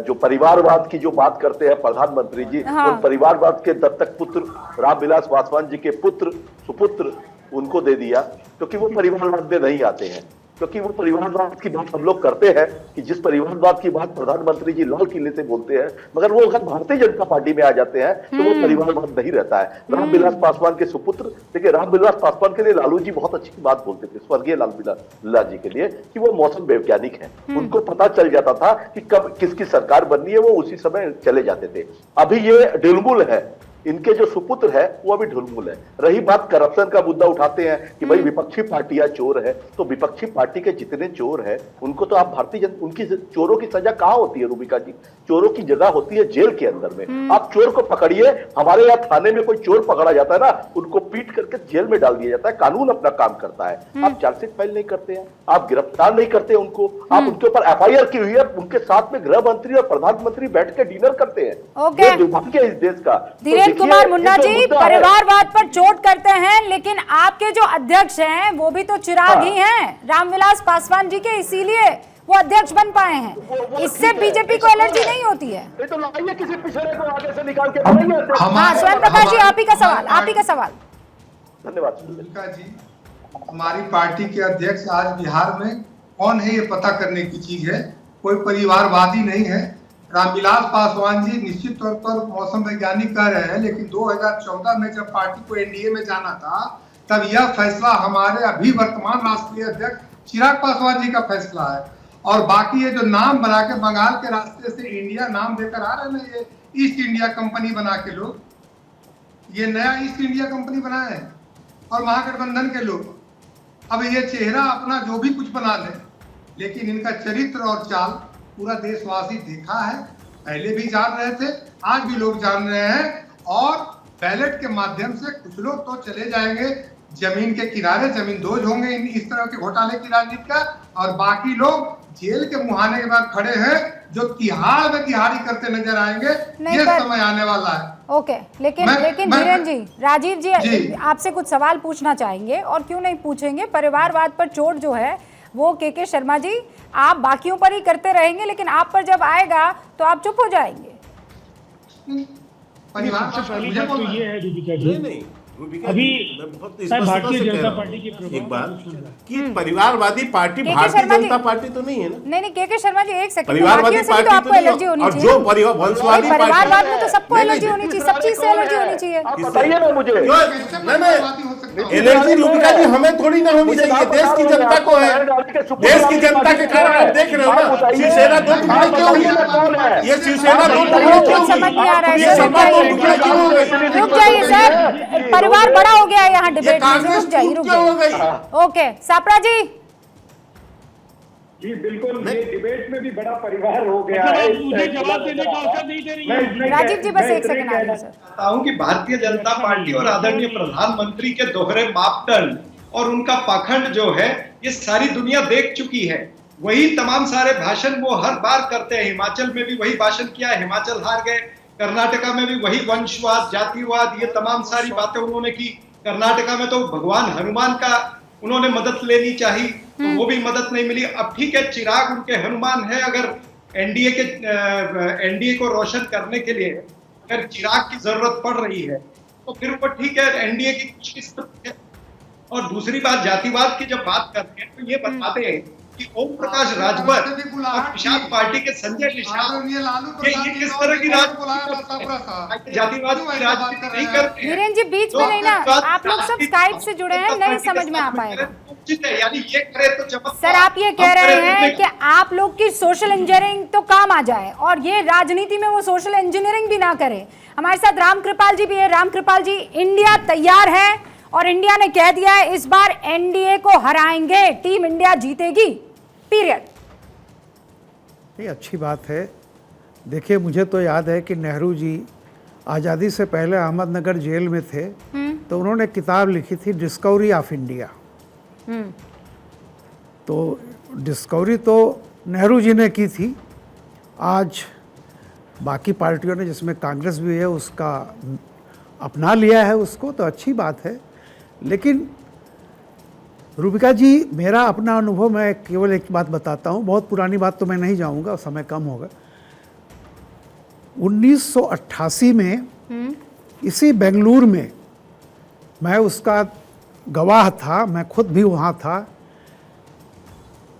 जो परिवारवाद की जो बात करते हैं प्रधानमंत्री जी, हाँ। उन परिवारवाद के दत्तक पुत्र रामविलास पासवान जी के पुत्र सुपुत्र उनको दे दिया, क्योंकि वो परिवारवाद में नहीं आते हैं। क्योंकि वो परिवारवाद की बात हम लोग करते हैं कि जिस परिवारवाद की बात प्रधानमंत्री जी लाल किले से बोलते हैं, मगर वो अगर भारतीय जनता पार्टी में आ जाते हैं तो वो परिवारवाद नहीं रहता है। रामविलास पासवान के सुपुत्र, देखिए, रामविलास पासवान के लिए लालू जी बहुत अच्छी बात बोलते थे, स्वर्गीय लाल जी के लिए, कि वो मौसम वैज्ञानिक है। उनको पता चल जाता था कि कब किसकी सरकार बननी है, वो उसी समय चले जाते थे। अभी ये ढुलमुल है, इनके जो सुपुत्र है वो अभी ढुलमुल है। रही बात करप्शन का मुद्दा उठाते हैं कि भाई विपक्षी पार्टियां चोर है, तो विपक्षी पार्टी के जितने चोर है उनको तो आप भारतीय जनता, उनकी चोरों की सजा कहाँ होती है रूबिका जी? चोरों की जगह होती है जेल के अंदर में। आप चोर को पकड़िए, हमारे यहाँ थाने में कोई चोर पकड़ा जाता है ना, उनको पीट करके जेल में डाल दिया जाता है, कानून अपना काम करता है। आप चार्जशीट फाइल नहीं करते हैं, आप गिरफ्तार नहीं करते उनको, आप उनके ऊपर FIR की हुई है, उनके साथ में गृह मंत्री और प्रधानमंत्री बैठ के डिनर करते हैं। ये दुर्भाग्य है इस देश का। धीरेन्द्र कुमार मुन्ना जी, परिवारवाद पर चोट करते हैं, लेकिन आपके जो अध्यक्ष हैं वो भी तो चिराग ही हैं, रामविलास पासवान जी के, इसीलिए वो अध्यक्ष बन पाए हैं। इससे बीजेपी को एलर्जी नहीं होती है। तो लाइए किसी पिछड़े को आगे से निकाल के। हाँ, स्वयं प्रकाश जी, आप ही का सवाल। धन्यवाद। जी, हमारी पार्टी के अध्यक्ष आज बिहार में कौन है ये पता करने की चीज है, कोई परिवारवादी नहीं है। रामविलास पासवान जी निश्चित तौर पर मौसम वैज्ञानिक कह रहे हैं, लेकिन 2014 में जब पार्टी को एनडीए में जाना था तब यह फैसला हमारे अभी वर्तमान राष्ट्रीय अध्यक्ष चिराग पासवान जी का फैसला है। और बाकी ये जो नाम बना के बंगाल के रास्ते से इंडिया नाम देकर आ रहे हैं ना, ये ईस्ट इंडिया कंपनी बना के लोग, ये नया ईस्ट इंडिया कंपनी बनाए हैं और महागठबंधन के लोग। अब ये चेहरा अपना जो भी कुछ बना ले, लेकिन इनका चरित्र और चाल पूरा देशवासी देखा है, पहले भी जान रहे थे, आज भी लोग जान रहे हैं। और बैलेट के माध्यम से कुछ लोग तो चले जाएंगे जमीन के किनारे, जमींदोज होंगे इस तरह के घोटाले की राजनीति का, और बाकी लोग जेल के मुहाने के बाद खड़े हैं जो तिहाड़ में तिहाड़ी करते नजर आएंगे। ये समय आने वाला है। ओके, लेकिन धीरेन्द्र जी, राजीव जी आपसे कुछ सवाल पूछना चाहेंगे, और क्यों नहीं पूछेंगे। परिवारवाद पर चोट जो है वो के शर्मा जी आप बाकियों पर ही करते रहेंगे, लेकिन आप पर जब आएगा तो आप चुप हो जाएंगे। सबसे पहली बात तो ये है रूबिका जी, अभी भारतीय जनता पार्टी की एक बात कि परिवारवादी पार्टी भारतीय जनता पार्टी तो नहीं है ना। नहीं के शर्मा जी एक सेकंड, परिवारवादी पार्टी तो आपको एलर्जी होनी चाहिए, और जो वंशवादी परिवारवाद में तो सबको एलर्जी होनी चाहिए, सब चीज से एलर्जी होनी चाहिए। बताइए ना मुझे। एलर्जी रूबिका जी हमें थोड़ी ना होनी चाहिए, देश की जनता को है। देश की जनता के कारण आप देख रहे हो ना, शिवसेना दो टुकड़े क्यों हुई, ये शिवसेना दो टुकड़े क्यों हुई, समझ नहीं आ रहा है, ये सपा दो टुकड़े क्यों हो गई। रुक जाइए सर, परिवार बड़ा हो गया है यहाँ डिबेट में, रुक जाइए। ओके सापरा जी। जी बिल्कुल, ये डिबेट में भी बड़ा परिवार हो गया है। मुझे जवाब देने का अवसर नहीं दे रही है। राजीव जी बस एक सेकंड आ सर। चाहता हूं कि भारतीय जनता पार्टी और आदरणीय प्रधानमंत्री के दोहरे मापदंड और उनका पाखंड जो है ये सारी दुनिया देख चुकी है। वही तमाम सारे भाषण वो हर बार करते हैं। हिमाचल में भी वही भाषण किया, हिमाचल हार गए। कर्नाटका में भी वही वंशवाद, जातिवाद, ये तमाम सारी बातें उन्होंने की। कर्नाटका में तो भगवान हनुमान का उन्होंने मदद लेनी चाहिए, तो वो भी मदद नहीं मिली। अब ठीक है, चिराग उनके हनुमान है। अगर एनडीए को रोशन करने के लिए अगर चिराग की जरूरत पड़ रही है तो फिर वो ठीक है, एनडीए की कुछ किस्मत है। और दूसरी बात, जातिवाद की जब बात करते हैं तो ये बताते हैं कि ओम प्रकाश राजभर और निषाद पार्टी के संजय निषाद ये किस तरह की राजनीति, जातिवाद की राजनीति नहीं करते। धीरेन्द्र जी बीच में नहीं ना, आप लोग सब स्काइप से जुड़े हैं, नहीं समझ में आ पाएगा। यानी ये करे तो चमत्कार। सर आप ये कह रहे हैं कि आप लोग की सोशल इंजीनियरिंग तो काम आ जाए और ये राजनीति में वो सोशल इंजीनियरिंग भी ना करे। हमारे साथ रामकृपाल जी भी है। रामकृपाल जी, इंडिया तैयार है और इंडिया ने कह दिया है इस बार एनडीए को हराएंगे, टीम इंडिया जीतेगी, पीरियड। ये अच्छी बात है। देखिए, मुझे तो याद है कि नेहरू जी आज़ादी से पहले अहमदनगर जेल में थे तो उन्होंने किताब लिखी थी डिस्कवरी ऑफ इंडिया। तो डिस्कवरी तो नेहरू जी ने की थी। आज बाकी पार्टियों ने, जिसमें कांग्रेस भी है, उसका अपना लिया है उसको, तो अच्छी बात है। लेकिन रूबिका जी, मेरा अपना अनुभव, मैं केवल एक बात बताता हूँ, बहुत पुरानी बात तो मैं नहीं जाऊँगा, समय कम होगा। 1988 में इसी बेंगलुरु में मैं उसका गवाह था, मैं खुद भी वहाँ था।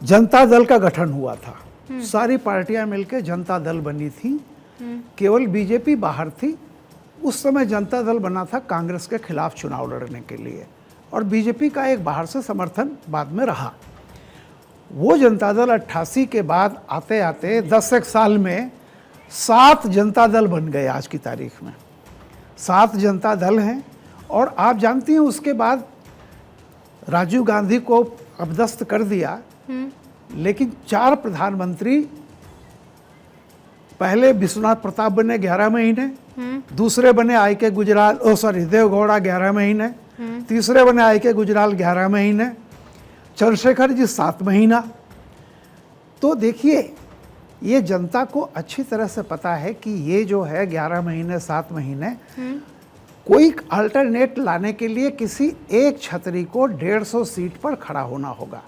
जनता दल का गठन हुआ था, सारी पार्टियां मिलकर जनता दल बनी थी, केवल बीजेपी बाहर थी। उस समय जनता दल बना था कांग्रेस के खिलाफ चुनाव लड़ने के लिए, और बीजेपी का एक बाहर से समर्थन बाद में रहा। वो जनता दल 88 के बाद आते आते 10 साल में 7 जनता दल बन गए। आज की तारीख में 7 जनता दल हैं। और आप जानती हैं, उसके बाद राजीव गांधी को अपदस्थ कर दिया, लेकिन 4 प्रधानमंत्री, पहले विश्वनाथ प्रताप बने 11 महीने, दूसरे बने आई.के. गुजराल, देवगौड़ा 11 महीने, तीसरे बने आई.के. गुजराल 11 महीने, चंद्रशेखर जी 7 महीना। तो देखिए, ये जनता को अच्छी तरह से पता है कि ये जो है 11 महीने 7 महीने, कोई अल्टरनेट लाने के लिए किसी एक छतरी को 150 सीट पर खड़ा होना होगा।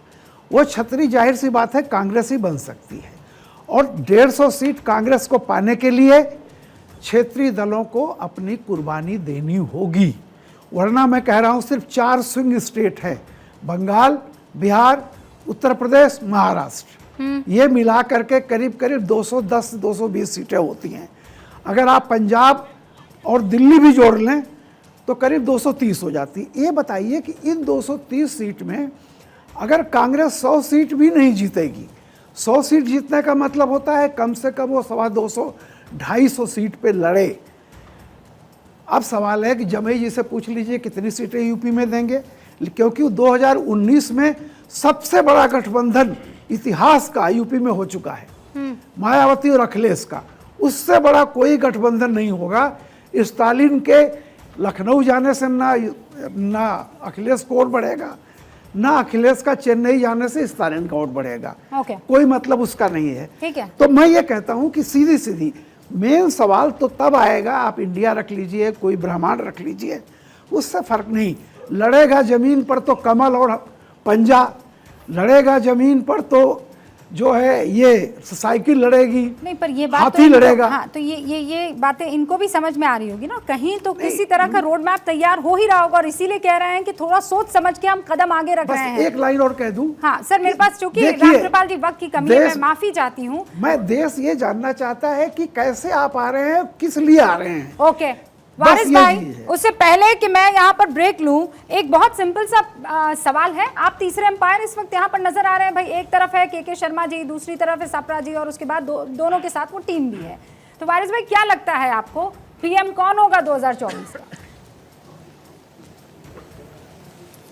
वो छतरी जाहिर सी बात है कांग्रेस ही बन सकती है, और 150 सीट कांग्रेस को पाने के लिए क्षेत्रीय दलों को अपनी कुर्बानी देनी होगी। वरना मैं कह रहा हूँ, सिर्फ 4 स्विंग स्टेट है, बंगाल, बिहार, उत्तर प्रदेश, महाराष्ट्र। ये मिला करके करीब करीब 210-220 सीटें होती हैं। अगर आप पंजाब और दिल्ली भी जोड़ लें तो करीब 230 हो जाती। ये बताइए कि इन 230 सीट में अगर कांग्रेस 100 सीट भी नहीं जीतेगी, 100 सीट जीतने का मतलब होता है कम से कम वो 250-250 सीट पे लड़े। अब सवाल है कि जमई जी से पूछ लीजिए कितनी सीटें यूपी में देंगे, क्योंकि 2019 में सबसे बड़ा गठबंधन इतिहास का यूपी में हो चुका है, मायावती और अखिलेश का। उससे बड़ा कोई गठबंधन नहीं होगा। स्टालिन के लखनऊ जाने से ना अखिलेश को वोट बढ़ेगा, ना अखिलेश का चेन्नई जाने से स्टालिन का वोट बढ़ेगा। कोई मतलब उसका नहीं है। ठीक है। तो मैं ये कहता हूं कि सीधी सीधी मेन सवाल तो तब आएगा, आप इंडिया रख लीजिए, कोई ब्रह्मांड रख लीजिए, उससे फर्क नहीं। लड़ेगा जमीन पर तो कमल और पंजा, लड़ेगा जमीन पर तो जो है ये साइकिल लड़ेगी, नहीं पर ये बात हाथी लड़ेगा। हाँ, तो ये बातें इनको भी समझ में आ रही होगी ना, कहीं तो किसी तरह का रोड मैप तैयार हो ही रहा होगा और इसीलिए कह रहे हैं कि थोड़ा सोच समझ के हम कदम आगे रख रहे हैं। एक लाइन और कह दूं। हाँ सर, मेरे पास चूंकि रामकृपाल जी वक्त की कमी है, मैं माफी चाहती हूँ। मैं देश ये जानना चाहता है कि कैसे आप आ रहे हैं, किस लिए आ रहे हैं। ओके वारिस भाई, उससे पहले कि मैं यहाँ पर ब्रेक लूं, एक बहुत सिंपल सा सवाल है। आप तीसरे अंपायर इस वक्त यहाँ पर नजर आ रहे हैं भाई, एक तरफ है के शर्मा जी, दूसरी तरफ है सप्रा जी और उसके बाद दोनों के साथ वो टीम भी है। तो वारिस भाई क्या लगता है आपको पीएम कौन होगा 2024 का?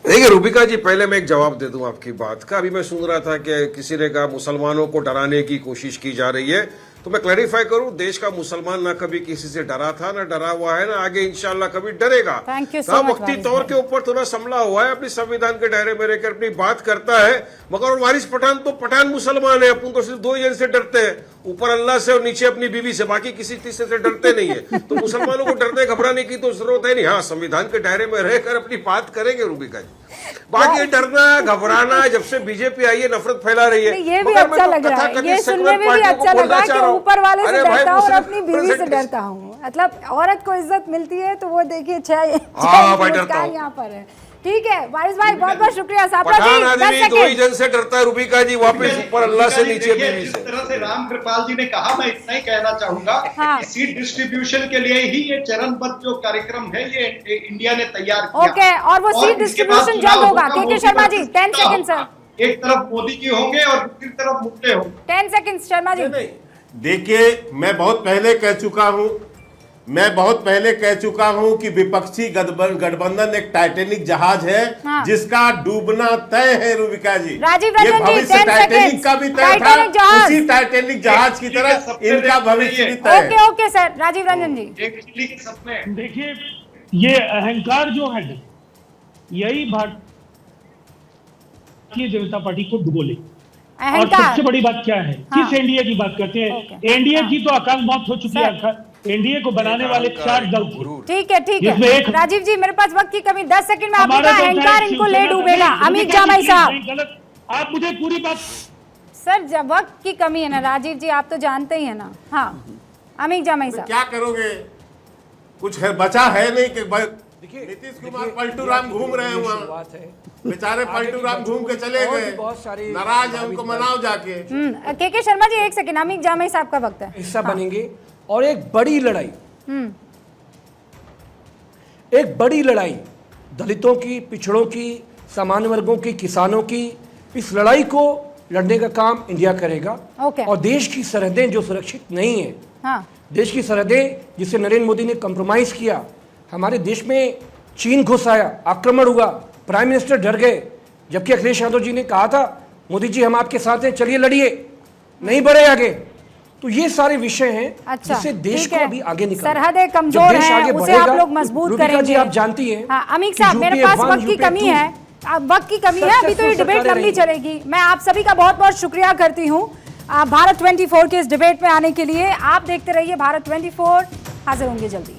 देखिए रूबिका जी, पहले मैं एक जवाब दे दूं आपकी बात का। अभी मैं सुन रहा था कि किसी ने कहा मुसलमानों को डराने की कोशिश की जा रही है, तो मैं क्लैरिफाई करूं, देश का मुसलमान ना कभी किसी से डरा था, ना डरा हुआ है, ना आगे इंशाल्लाह कभी डरेगा। वक्ती तौर के ऊपर थोड़ा संभला हुआ है, अपने संविधान के दायरे में रहकर अपनी बात करता है। मगर वारिस पठान तो पठान मुसलमान है, अपन तो सिर्फ दो ही जन से डरते हैं, ऊपर अल्लाह से और नीचे अपनी बीवी से, बाकी किसी तीसरे से डरते नहीं है। तो मुसलमानों को डरने घबराने की तो जरूरत है नहीं। हाँ, संविधान के दायरे में रहकर अपनी बात करेंगे रूबिका जी। बाकी डरना घबराना, जब से बीजेपी आई है नफरत फैला रही है। ये भी अच्छा लग रहा है, ये सुनने में भी अच्छा लगा कि ऊपर वाले से डरता हूँ और अपनी बीवी से डरता हूँ। मतलब औरत को इज्जत मिलती है तो वो देखिए यहाँ पर है। ठीक है वारिस भाई, बहुत बहुत शुक्रिया। पठान आदमी दो ही जन से डरता है रूबिका जी, वापस ऊपर अल्लाह से नीचे बीवी से। जिस तरह से रामकृपाल जी ने कहा, मैं इतना ही कहना चाहूंगा कि सीट डिस्ट्रीब्यूशन के लिए ही ये चरणबद्ध जो कार्यक्रम है ये इंडिया ने तैयार किया। ओके, और वो सीट डिस्ट्रीब्यूशन जल्द होगा। के शर्मा जी 10 सेकंड सर। एक तरफ मोदी जी होंगे और दूसरी तरफ मुद्दे होंगे। 10 सेकंड शर्मा जी। देखिए, मैं बहुत पहले कह चुका हूं कि विपक्षी गठबंधन एक टाइटेनिक जहाज है, हाँ। जिसका डूबना तय है रूबिका जी। राजीव रंजन जी, भविष्य टाइटेनिक का भी तय था, उसी टाइटेनिक जहाज की तरह इनका भविष्य भी तय है। ओके सर, राजीव रंजन जी। देखिए, ये अहंकार जो है यही भारतीय जनता पार्टी को डुबो ले। और सबसे बड़ी बात क्या है, हाँ। किस एनडीए की बात करते हैं? एनडीए की तो अकाल मौत हो चुकी है। एनडीए को बनाने वाले 4 दल थे। ठीक है राजीव जी, मेरे पास वक्त की कमी, 10 सेकंड में आपका अहंकार इनको ले डूबेगा। अमित जामाई साहब, आप मुझे पूरी बात। सर जब वक्त की कमी है ना राजीव जी, आप तो जानते ही है ना। हाँ अमित जामाई साहब, क्या करोगे, कुछ है बचा है नहीं कि नीतीश कुमार पलटू राम घूम रहे हैं वहाँ, बेचारे पलटू राम घूम के चले गए, नाराज है, उनको मनाओ जाके। के शर्मा जी 1 सेकंड, अमित जामाई साहब का वक्त है। हिस्सा बनेंगे और एक बड़ी लड़ाई दलितों की, पिछड़ों की, सामान्य वर्गों की, किसानों की, इस लड़ाई को लड़ने का काम इंडिया करेगा। और देश की सरहदें जो सुरक्षित नहीं है, हाँ। देश की सरहदें जिसे नरेंद्र मोदी ने कंप्रोमाइज किया, हमारे देश में चीन घुस आया, आक्रमण हुआ, प्राइम मिनिस्टर डर गए, जबकि अखिलेश यादव जी ने कहा था मोदी जी हम आपके साथ हैं, चलिए लड़िए, नहीं बढ़े आगे। तो ये सारे विषय हैं, अच्छा, जिससे देश को अभी आगे निकालना, सरहदें कमजोर हैं, उसे आप लोग मजबूत करेंगे। जी आप जानती हैं। हाँ, अमित साहब, मेरे पास वक्त की कमी है, वक्त की कमी है, अभी तो ये डिबेट लंबी चलेगी। मैं आप सभी का बहुत बहुत शुक्रिया करती हूँ भारत 24 के इस डिबेट में आने के लिए। आप देखते रहिए भारत 24, हाजिर होंगे जल्दी।